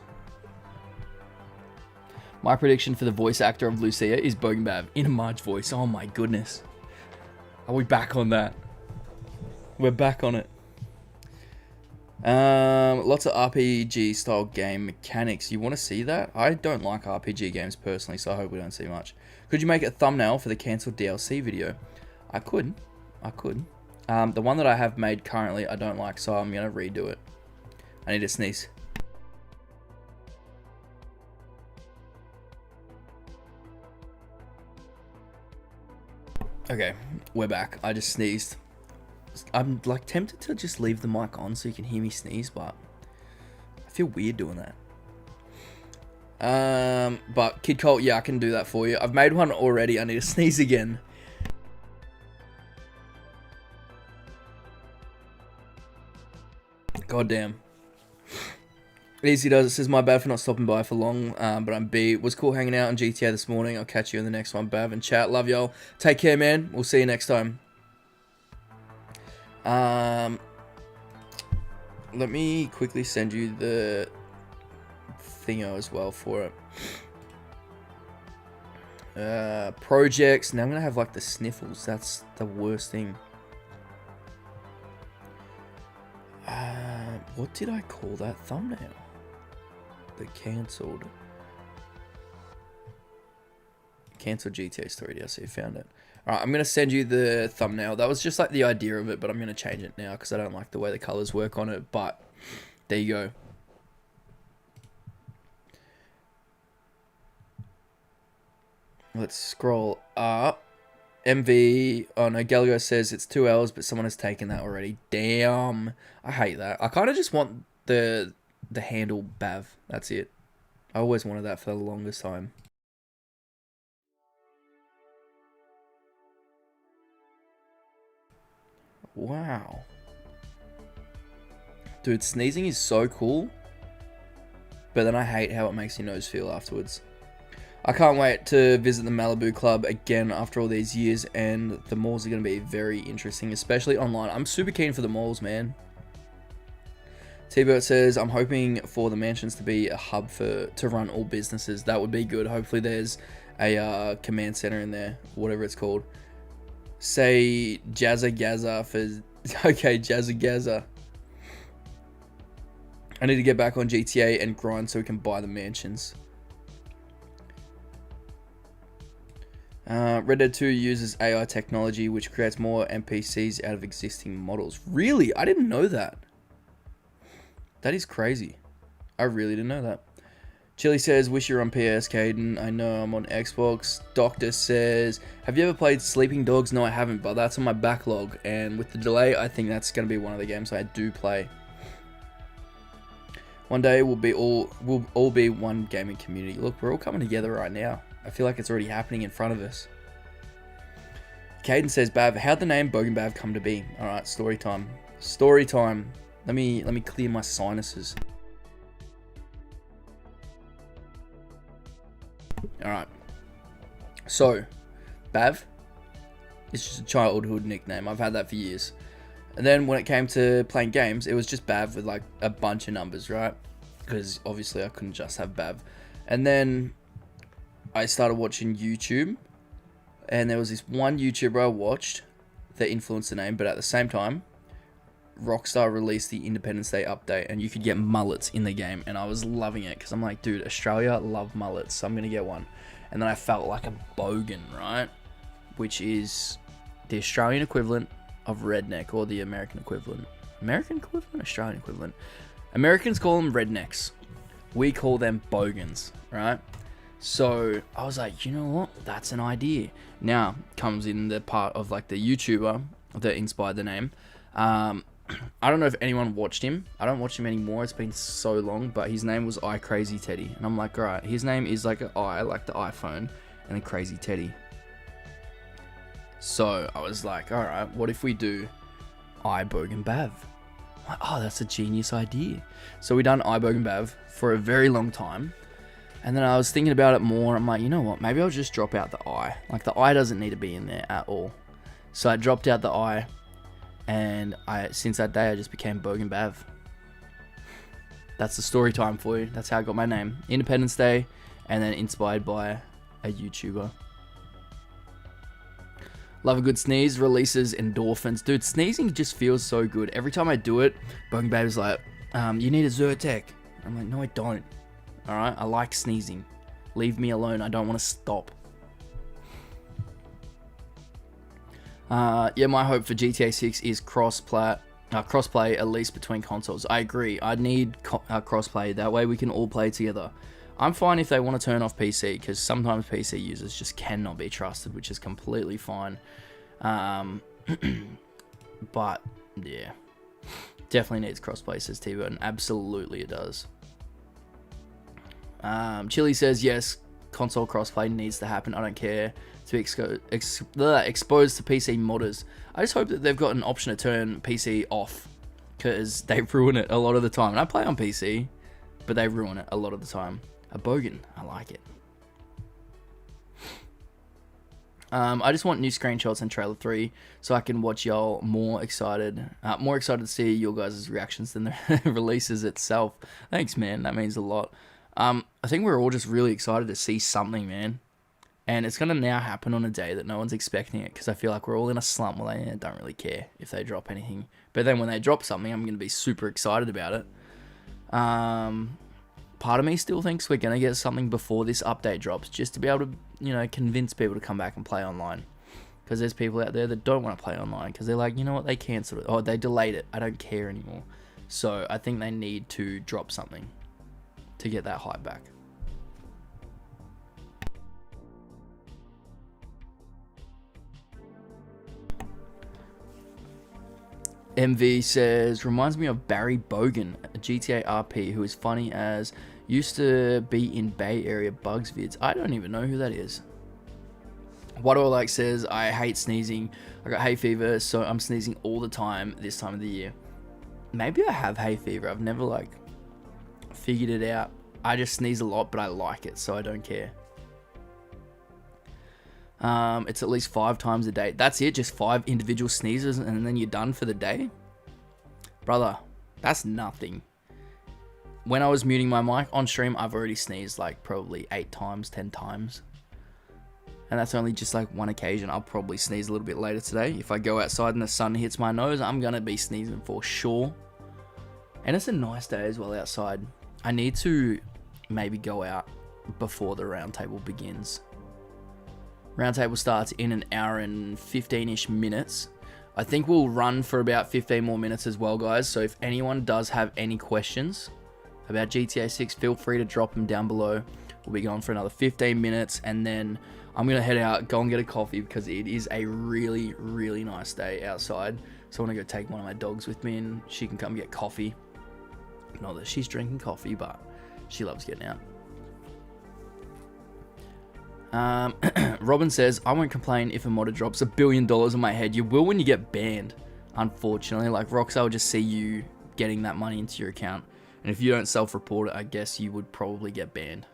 My prediction for the voice actor of Lucia is Bogenbav in a Marge voice. Oh my goodness. Are we back on that? We're back on it. Lots of RPG style game mechanics. You want to see that? I don't like RPG games personally, so I hope we don't see much. Could you make a thumbnail for the cancelled DLC video? I could. The one that I have made currently I don't like, so I'm going to redo it. I need to sneeze. Okay, we're back. I just sneezed. I'm like tempted to just leave the mic on so you can hear me sneeze, but I feel weird doing that. But Kid Colt, yeah, I can do that for you. I've made one already. I need to sneeze again. God damn. Easy does. It says, my bad for not stopping by for long, but I'm B. Was cool hanging out on GTA this morning. I'll catch you in the next one, Bav and chat. Love y'all. Take care, man. We'll see you next time. Let me quickly send you the thingo as well for it. Projects. Now I'm going to have like the sniffles. That's the worst thing. What did I call that thumbnail? The cancelled GTA story DLC. Found it. Alright, I'm going to send you the thumbnail. That was just like the idea of it, but I'm going to change it now because I don't like the way the colors work on it. But there you go. Let's scroll up. MV, oh no, Gallagher says it's 2 hours, but someone has taken that already. Damn. I hate that. I kind of just want the handle Bav. That's it. I always wanted that for the longest time. Wow. Dude, sneezing is so cool. But then I hate how it makes your nose feel afterwards. I can't wait to visit the Malibu Club again after all these years, and the malls are going to be very interesting, especially online. I'm super keen for the malls, man. T-Bert says, I'm hoping for the mansions to be a hub to run all businesses. That would be good. Hopefully there's a command center in there, whatever it's called. Say Jazza Gazza for... Okay, Jazza Gazza. I need to get back on GTA and grind so we can buy the mansions. Red Dead 2 uses AI technology, which creates more NPCs out of existing models. Really? I didn't know that. That is crazy. I really didn't know that. Chili says, wish you're on PS, Caden. I know I'm on Xbox. Doctor says, have you ever played Sleeping Dogs? No, I haven't, but that's on my backlog. And with the delay, I think that's going to be one of the games I do play. One day we'll all be one gaming community. Look, we're all coming together right now. I feel like it's already happening in front of us. Caden says, Bav, how'd the name Bogan Bav come to be? All right, story time. Story time. Let me clear my sinuses. All right. So, Bav is just a childhood nickname. I've had that for years. And then when it came to playing games, it was just Bav with like a bunch of numbers, right? Because obviously I couldn't just have Bav. And then I started watching YouTube, and there was this one YouTuber I watched that influenced the name, but at the same time, Rockstar released the Independence Day update, and you could get mullets in the game, and I was loving it, because I'm like, dude, Australia love mullets, so I'm going to get one. And then I felt like a bogan, right? Which is the Australian equivalent of redneck, or the American equivalent. American equivalent? Australian equivalent. Americans call them rednecks. We call them bogans, right? So I was like, you know what? That's an idea. Now comes in the part of like the YouTuber that inspired the name. I don't know if anyone watched him. I don't watch him anymore. It's been so long, but his name was iCrazyTeddy. And I'm like, all right, his name is like an I, like the iPhone, and then Crazy Teddy. So I was like, all right, what if we do iBogan Bav? I'm like, oh, that's a genius idea. So we done iBogan Bav for a very long time. And then I was thinking about it more. I'm like, you know what? Maybe I'll just drop out the I. Like, the I doesn't need to be in there at all. So I dropped out the I. And since that day, I just became Bogan Bav. That's the story time for you. That's how I got my name. Independence Day. And then inspired by a YouTuber. Love a good sneeze. Releases endorphins. Dude, sneezing just feels so good. Every time I do it, Bogan Bav is like, you need a Zyrtec. I'm like, no, I don't. Alright, I like sneezing. Leave me alone, I don't want to stop. Yeah, my hope for GTA 6 is crossplay at least between consoles. I agree, I need crossplay, that way we can all play together. I'm fine if they want to turn off PC, because sometimes PC users just cannot be trusted, which is completely fine. But, yeah. Definitely needs crossplay, says T-Burton. Absolutely it does. Chili says, yes, console crossplay needs to happen. I don't care to be exposed to PC modders. I just hope that they've got an option to turn PC off, because they ruin it a lot of the time. And I play on PC, but they ruin it a lot of the time. A bogan, I like it. I just want new screenshots and trailer 3 so I can watch y'all more excited to see your guys' reactions than the releases itself. Thanks, man. That means a lot. I think we're all just really excited to see something, man. And it's going to now happen on a day that no one's expecting it, because I feel like we're all in a slump where they don't really care if they drop anything. But then when they drop something, I'm going to be super excited about it. Part of me still thinks we're going to get something before this update drops, just to be able to, you know, convince people to come back and play online. Because there's people out there that don't want to play online, because they're like, you know what, they cancelled it. Oh, they delayed it. I don't care anymore. So I think they need to drop something to get that hype back. MV says, reminds me of Barry Bogan, a GTA RP who is funny as used to be in Bay Area Bugs vids. I don't even know who that is. What do I like says, I hate sneezing. I got hay fever, so I'm sneezing all the time this time of the year. Maybe I have hay fever. I've never like figured it out. I just sneeze a lot, but I like it, so I don't care. It's at least 5 times a day. That's it, just 5 individual sneezes, and then you're done for the day? Brother, that's nothing. When I was muting my mic on stream, I've already sneezed like probably 8 times, 10 times. And that's only just like one occasion. I'll probably sneeze a little bit later today. If I go outside and the sun hits my nose, I'm going to be sneezing for sure. And it's a nice day as well outside. I need to maybe go out before the roundtable begins. Roundtable starts in an hour and 15-ish minutes. I think we'll run for about 15 more minutes as well, guys. So if anyone does have any questions about GTA 6, feel free to drop them down below. We'll be going for another 15 minutes, and then I'm going to head out, go and get a coffee, because it is a really, really nice day outside. So I want to go take one of my dogs with me, and she can come get coffee. Not that she's drinking coffee, but she loves getting out. Robin says, I won't complain if a modder drops $1 billion on my head. You will when you get banned, unfortunately. Like, Rockstar will just see you getting that money into your account. And if you don't self-report it, I guess you would probably get banned.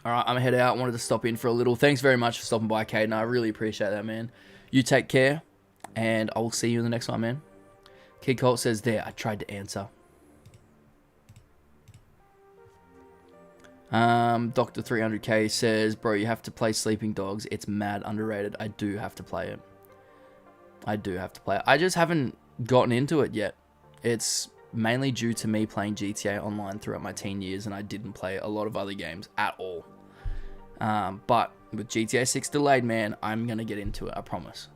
Alright, I'm gonna head out. I wanted to stop in for a little. Thanks very much for stopping by, Caden. I really appreciate that, man. You take care, and I will see you in the next one, man. Kid Colt says, there, I tried to answer. Dr. 300K says, bro, you have to play Sleeping Dogs. It's mad underrated. I do have to play it. I just haven't gotten into it yet. It's mainly due to me playing GTA Online throughout my teen years, and I didn't play a lot of other games at all. But with GTA 6 delayed, man, I'm going to get into it, I promise.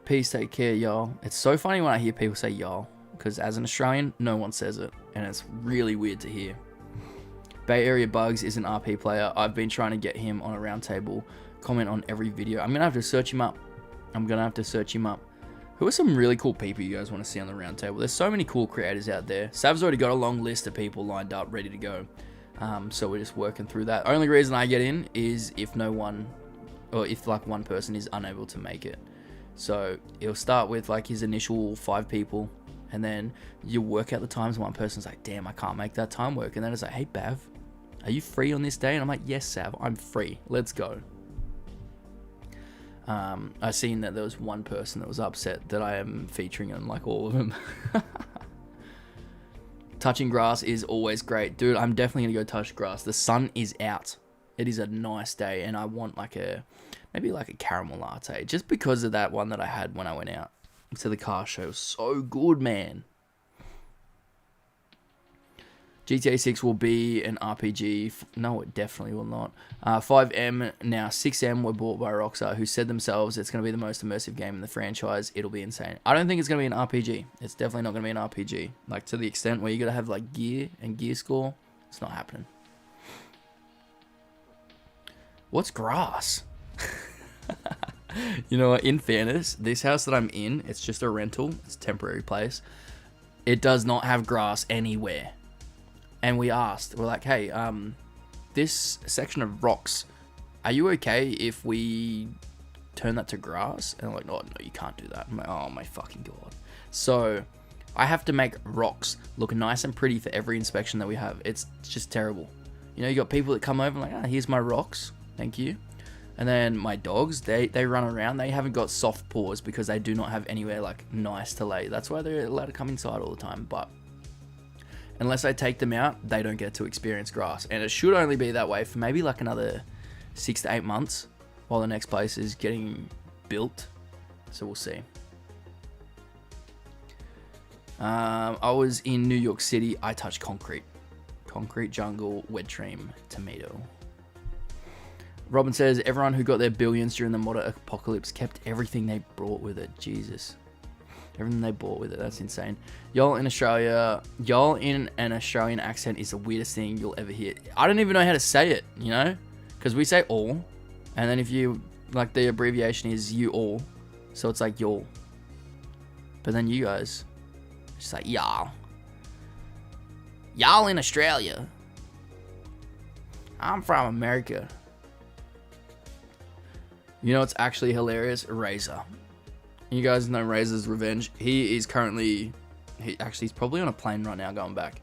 Peace, take care, y'all. It's so funny when I hear people say y'all, because as an Australian, no one says it, and it's really weird to hear. Bay Area Bugs is an RP player. I've been trying to get him on a roundtable, comment on every video. I'm going to have to search him up. Who are some really cool people you guys want to see on the roundtable? There's so many cool creators out there. Sav's already got a long list of people lined up, ready to go. So we're just working through that. Only reason I get in is if like one person is unable to make it. So it'll start with like his initial 5 people, and then you work out the times. One person's like, damn, I can't make that time work. And then it's like, hey, Bav, are you free on this day? And I'm like, yes, Sav, I'm free. Let's go. I seen that there was one person that was upset that I am featuring on like all of them. Touching grass is always great. Dude, I'm definitely going to go touch grass. The sun is out. It is a nice day, and I want like maybe like a caramel latte, just because of that one that I had when I went out to the car show. It was so good, man. GTA 6 will be an RPG. No, it definitely will not. 5M, now 6M were bought by Rockstar, who said themselves it's going to be the most immersive game in the franchise. It'll be insane. I don't think it's going to be an RPG. It's definitely not going to be an RPG. Like, to the extent where you got to have, like, gear and gear score. It's not happening. What's grass? You know what? In fairness, this house that I'm in, it's just a rental. It's a temporary place. It does not have grass anywhere. And we asked, we're like, hey, this section of rocks, are you okay if we turn that to grass? And they're like, oh, no, you can't do that. I'm like, oh my fucking God. So I have to make rocks look nice and pretty for every inspection that we have. It's just terrible. You know, you got people that come over and like, here's my rocks. Thank you. And then my dogs, they run around. They haven't got soft paws because they do not have anywhere like nice to lay. That's why they're allowed to come inside all the time. But unless I take them out, they don't get to experience grass. And it should only be that way for maybe like another 6 to 8 months while the next place is getting built. So we'll see. I was in New York City. I touched concrete. Concrete jungle, wet dream, tomato. Robin says, everyone who got their billions during the modder apocalypse kept everything they brought with it. Jesus. Everything they bought with it. That's insane. Y'all in an Australian accent is the weirdest thing you'll ever hear. I don't even know how to say it, you know? Because we say all. And then if you, like, the abbreviation is you all. So it's like y'all. But then you guys, it's like y'all. Y'all in Australia. I'm from America. You know what's actually hilarious? Razor. You guys know Razor's Revenge. He is currently... he's probably on a plane right now going back.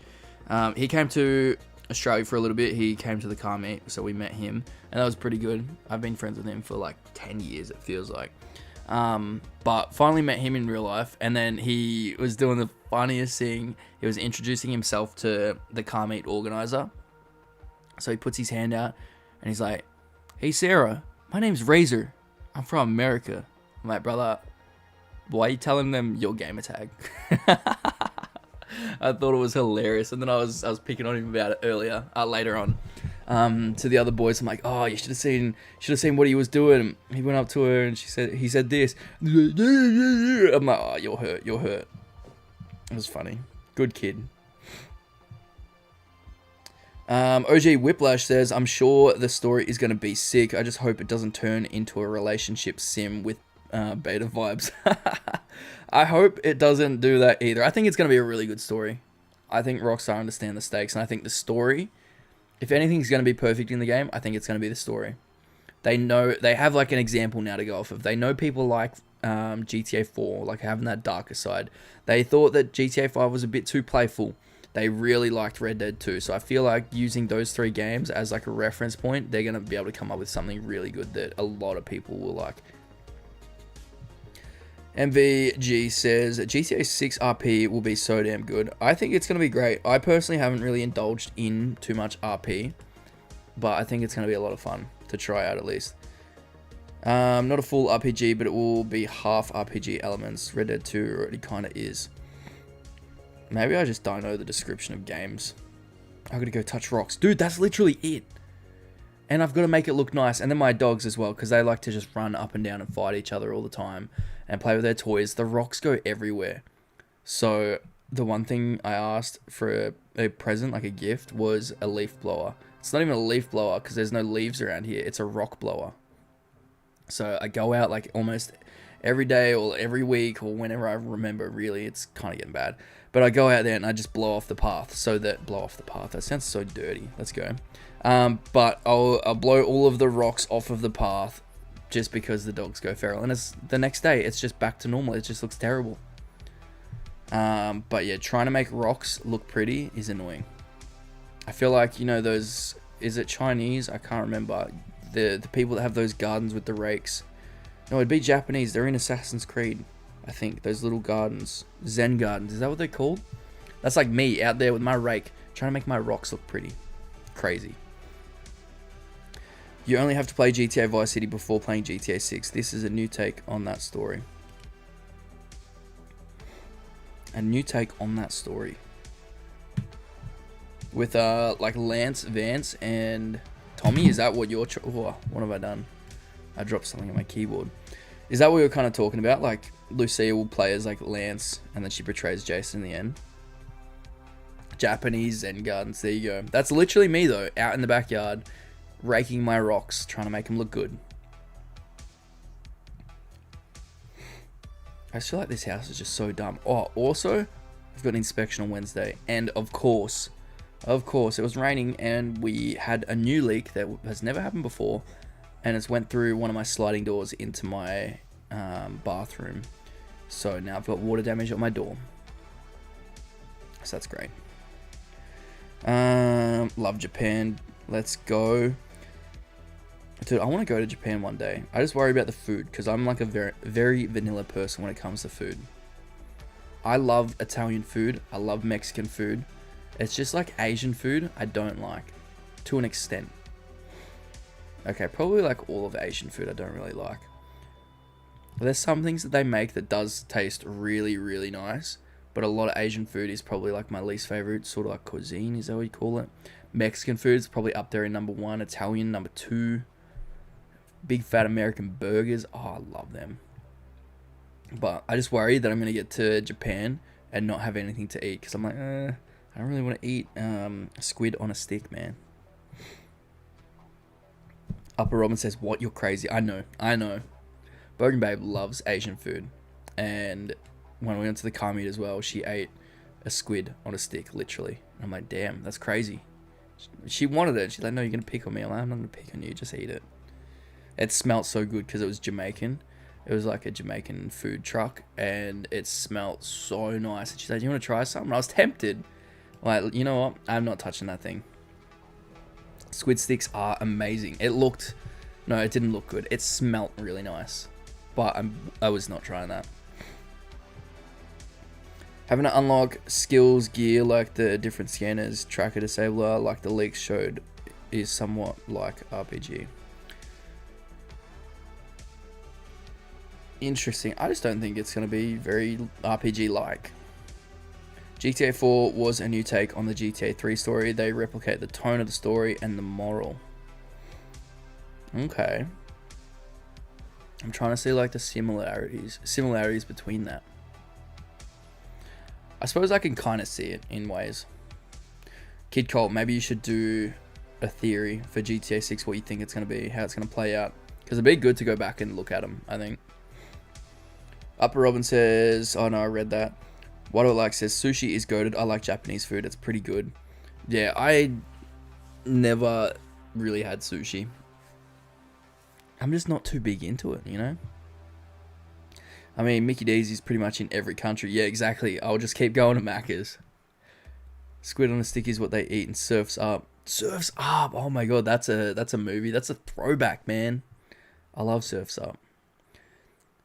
He came to Australia for a little bit. He came to the car meet, so we met him. And that was pretty good. I've been friends with him for like 10 years, it feels like. But finally met him in real life. And then he was doing the funniest thing. He was introducing himself to the car meet organizer. So he puts his hand out and he's like, hey, Sarah, my name's Razor. I'm from America. I'm like, brother, why are you telling them your gamer tag? I thought it was hilarious. And then I was picking on him about it later on. To the other boys, I'm like, oh, you should have seen what he was doing. He went up to her and he said this. I'm like, oh, you're hurt. It was funny. Good kid. OG Whiplash says, I'm sure the story is going to be sick. I just hope it doesn't turn into a relationship sim with beta vibes. I hope it doesn't do that either. I think it's going to be a really good story. I think Rockstar understand the stakes, and I think the story, if anything's going to be perfect in the game, I think it's going to be the story. They know, they have like an example now to go off of. They know people like GTA 4, like having that darker side. They thought that GTA 5 was a bit too playful. They really liked Red Dead 2. So I feel like using those 3 games as like a reference point, they're going to be able to come up with something really good that a lot of people will like. MVG says GTA 6 RP will be so damn good. I think it's going to be great. I personally haven't really indulged in too much RP, but I think it's going to be a lot of fun to try out at least. Not a full RPG, but it will be half RPG elements. Red Dead 2 already kind of is. Maybe I just don't know the description of games. I gotta go touch rocks. Dude, that's literally it. And I've got to make it look nice. And then my dogs as well, because they like to just run up and down and fight each other all the time and play with their toys. The rocks go everywhere. So the one thing I asked for a present, like a gift, was a leaf blower. It's not even a leaf blower because there's no leaves around here. It's a rock blower. So I go out like almost every day or every week or whenever I remember, really. It's kind of getting bad. But I go out there and I just blow off the path. Blow off the path. That sounds so dirty. Let's go. But I'll blow all of the rocks off of the path just because the dogs go feral. And it's the next day, it's just back to normal. It just looks terrible. But yeah, trying to make rocks look pretty is annoying. I feel like, you know, those, is it Chinese? I can't remember. The people that have those gardens with the rakes. No, it'd be Japanese. They're in Assassin's Creed, I think. Those little gardens. Zen gardens. Is that what they're called? That's like me out there with my rake trying to make my rocks look pretty. Crazy. You only have to play GTA Vice City before playing GTA 6. This is a new take on that story. A new take on that story. With like Lance Vance and Tommy. Is that what you're... Oh, what have I done? I dropped something on my keyboard. Is that what you're kind of talking about? Like Lucia will play as like Lance and then she betrays Jason in the end. Japanese Zen gardens. There you go. That's literally me though. Out in the backyard. Raking my rocks. Trying to make them look good. I just feel like this house is just so dumb. Oh, also, I've got an inspection on Wednesday. And of course, it was raining and we had a new leak that has never happened before. And it's went through one of my sliding doors into my bathroom. So now I've got water damage on my door. So that's great. Love Japan. Let's go. Dude, I want to go to Japan one day. I just worry about the food because I'm like a very, very vanilla person when it comes to food. I love Italian food. I love Mexican food. It's just like Asian food I don't like to an extent. Okay, probably like all of Asian food I don't really like. But there's some things that they make that does taste really, really nice. But a lot of Asian food is probably like my least favorite. Sort of like cuisine, is that what you call it? Mexican food is probably up there in number 1. Italian, number 2. Big fat American burgers. Oh, I love them. But I just worry that I'm going to get to Japan and not have anything to eat. Because I'm like, I don't really want to eat squid on a stick, man. Upper Robin says, what? You're crazy. I know. Bogan Babe loves Asian food. And when we went to the car meet as well, she ate a squid on a stick, literally. And I'm like, damn, that's crazy. She wanted it. She's like, no, you're going to pick on me. I'm like, I'm not going to pick on you. Just eat it. It smelled so good because it was Jamaican. It was like a Jamaican food truck. And it smelled so nice. And she's like, you want to try something? And I was tempted. Like, you know what? I'm not touching that thing. Squid sticks are amazing. It didn't look good. It smelled really nice. But I was not trying that. Having to unlock skills gear like the different scanners, tracker disabler, like the leaks showed, is somewhat like RPG. Interesting. I just don't think it's going to be very RPG-like. GTA 4 was a new take on the GTA 3 story. They replicate the tone of the story and the moral. Okay. I'm trying to see like the similarities between that. I suppose I can kind of see it in ways. Kid Colt, maybe you should do a theory for GTA 6, what you think it's going to be, how it's going to play out. Because it'd be good to go back and look at them, I think. Upper Robin says, oh no, I read that. What do I like says, sushi is goated. I like Japanese food. It's pretty good. Yeah, I never really had sushi. I'm just not too big into it, you know? I mean, Mickey D's is pretty much in every country. Yeah, exactly. I'll just keep going to Macca's. Squid on a stick is what they eat and Surf's Up. Surf's Up! Oh my god, that's a movie. That's a throwback, man. I love Surf's Up.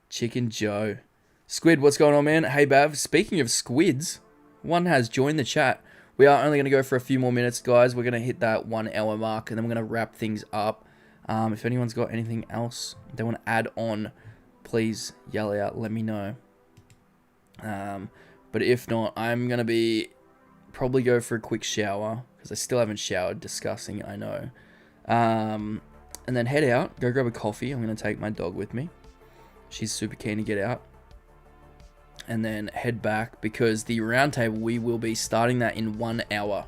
Chicken Joe. Squid, what's going on, man? Hey, Bav. Speaking of squids, one has joined the chat. We are only going to go for a few more minutes, guys. We're going to hit that 1 hour mark, and then we're going to wrap things up. If anyone's got anything else they want to add on, please yell out. Let me know. But if not, I'm going to probably go for a quick shower, because I still haven't showered. Disgusting, I know. And then head out. Go grab a coffee. I'm going to take my dog with me. She's super keen to get out. And then head back, because the roundtable, we will be starting that in 1 hour.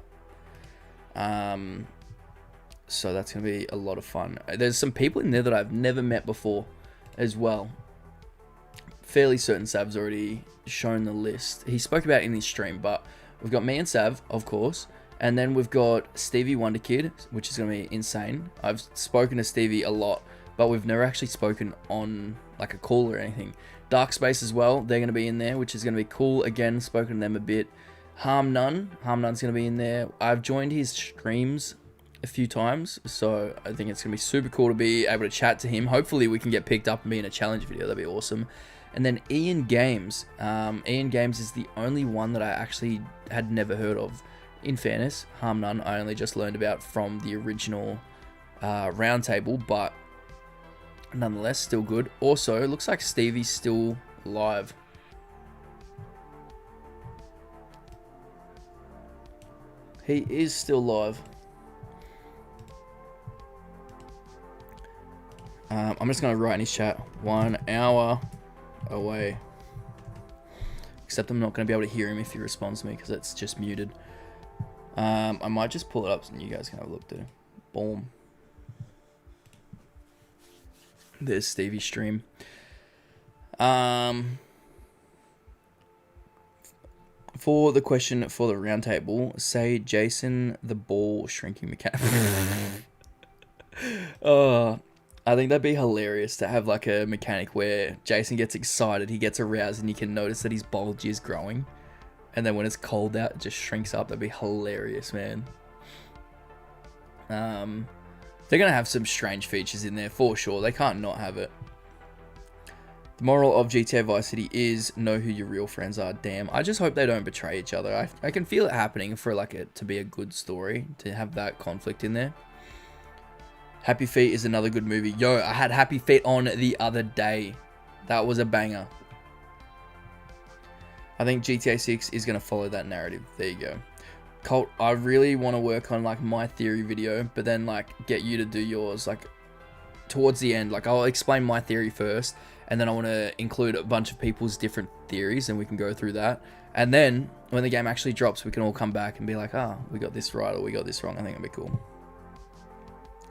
So that's going to be a lot of fun. There's some people in there that I've never met before as well. Fairly certain Sav's already shown the list. He spoke about it in his stream, but we've got me and Sav, of course. And then we've got Stevie Wonder Kid, which is going to be insane. I've spoken to Stevie a lot, but we've never actually spoken on like a call or anything. Dark Space as well, they're going to be in there, which is going to be cool. Again, spoken to them a bit. Harm None. Harm None's going to be in there. I've joined his streams a few times, so I think it's going to be super cool to be able to chat to him. Hopefully we can get picked up and be in a challenge video. That'd be awesome. And then Ian Games. Ian Games is the only one that I actually had never heard of. In fairness, Harm None I only just learned about from the original roundtable, but nonetheless, still good. Also, it looks like Stevie's still live. He is still live. I'm just going to write in his chat, 1 hour away. Except I'm not going to be able to hear him if he responds to me, because it's just muted. I might just pull it up so you guys can have a look too. Boom. There's Stevie's stream. For the question for the roundtable, say Jason the ball shrinking mechanic. I think that'd be hilarious to have like a mechanic where Jason gets excited, he gets aroused, and you can notice that his bulge is growing. And then when it's cold out, it just shrinks up. That'd be hilarious, man. They're going to have some strange features in there for sure. They can't not have it. The moral of GTA Vice City is know who your real friends are. Damn. I just hope they don't betray each other. I can feel it happening for like it to be a good story, to have that conflict in there. Happy Feet is another good movie. Yo, I had Happy Feet on the other day. That was a banger. I think GTA 6 is going to follow that narrative. There you go. Colt, I really want to work on like my theory video, but then like get you to do yours like towards the end. Like I'll explain my theory first, and then I want to include a bunch of people's different theories, and we can go through that. And then when the game actually drops, we can all come back and be like, ah, we got this right or we got this wrong. I think it'd be cool.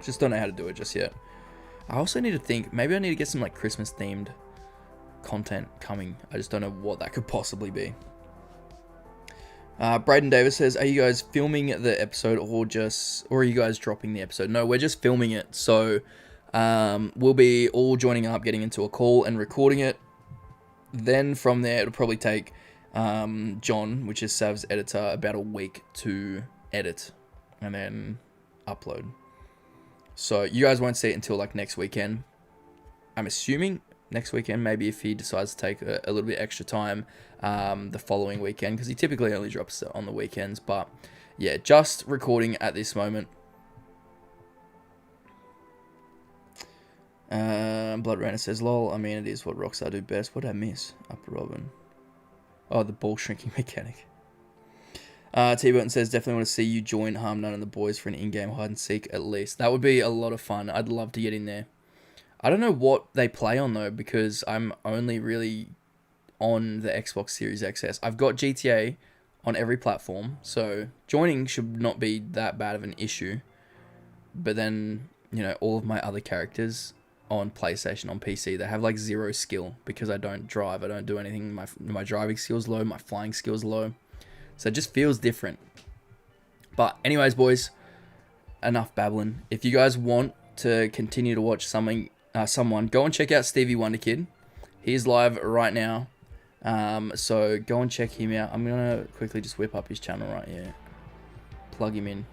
Just don't know how to do it just yet. I also need to think, maybe I need to get some like Christmas themed content coming. I just don't know what that could possibly be. Braden Davis says, are you guys filming the episode or are you guys dropping the episode? No, we're just filming it. So we'll be all joining up, getting into a call and recording it. Then from there, it'll probably take John, which is Sav's editor, about a week to edit and then upload. So you guys won't see it until like next weekend. I'm assuming next weekend, maybe if he decides to take a little bit extra time the following weekend, because he typically only drops it on the weekends. But yeah, just recording at this moment. Blood Runner says, lol, I mean, it is what Rockstar do best. What did I miss? Upper Robin. Oh, the ball shrinking mechanic. T-Burton says, definitely want to see you join Harm None and the boys for an in-game hide and seek at least. That would be a lot of fun. I'd love to get in there. I don't know what they play on though, because I'm only really on the Xbox Series XS. I've got GTA on every platform, so joining should not be that bad of an issue. But then, you know, all of my other characters on PlayStation, on PC. They have like 0 skill because I don't drive. I don't do anything. My driving skill's low. My flying skill's low. So it just feels different. But anyways, boys, enough babbling. If you guys want to continue to watch someone, go and check out Stevie Wonder Kid. He's live right now. So go and check him out. I'm going to quickly just whip up his channel right here. Plug him in.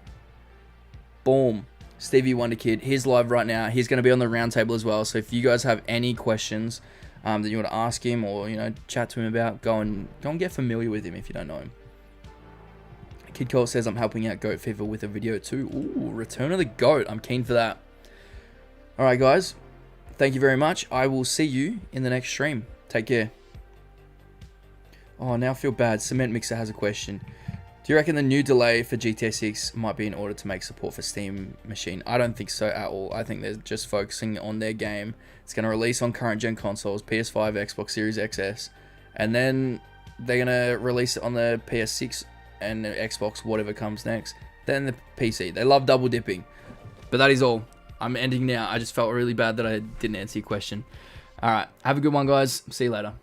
Boom. Stevie Wonder Kid. He's live right now. He's going to be on the roundtable as well. So if you guys have any questions that you want to ask him or, chat to him about, go and get familiar with him if you don't know him. Kid Colt says, I'm helping out Goat Fever with a video too. Ooh, Return of the Goat. I'm keen for that. Alright, guys. Thank you very much. I will see you in the next stream. Take care. Oh, now I feel bad. Cement Mixer has a question. Do you reckon the new delay for GTA 6 might be in order to make support for Steam Machine? I don't think so at all. I think they're just focusing on their game. It's going to release on current gen consoles, PS5, Xbox Series XS, and then they're going to release it on the PS6 and the Xbox, whatever comes next. Then the PC. They love double dipping. But that is all. I'm ending now. I just felt really bad that I didn't answer your question. Alright, have a good one, guys. See you later.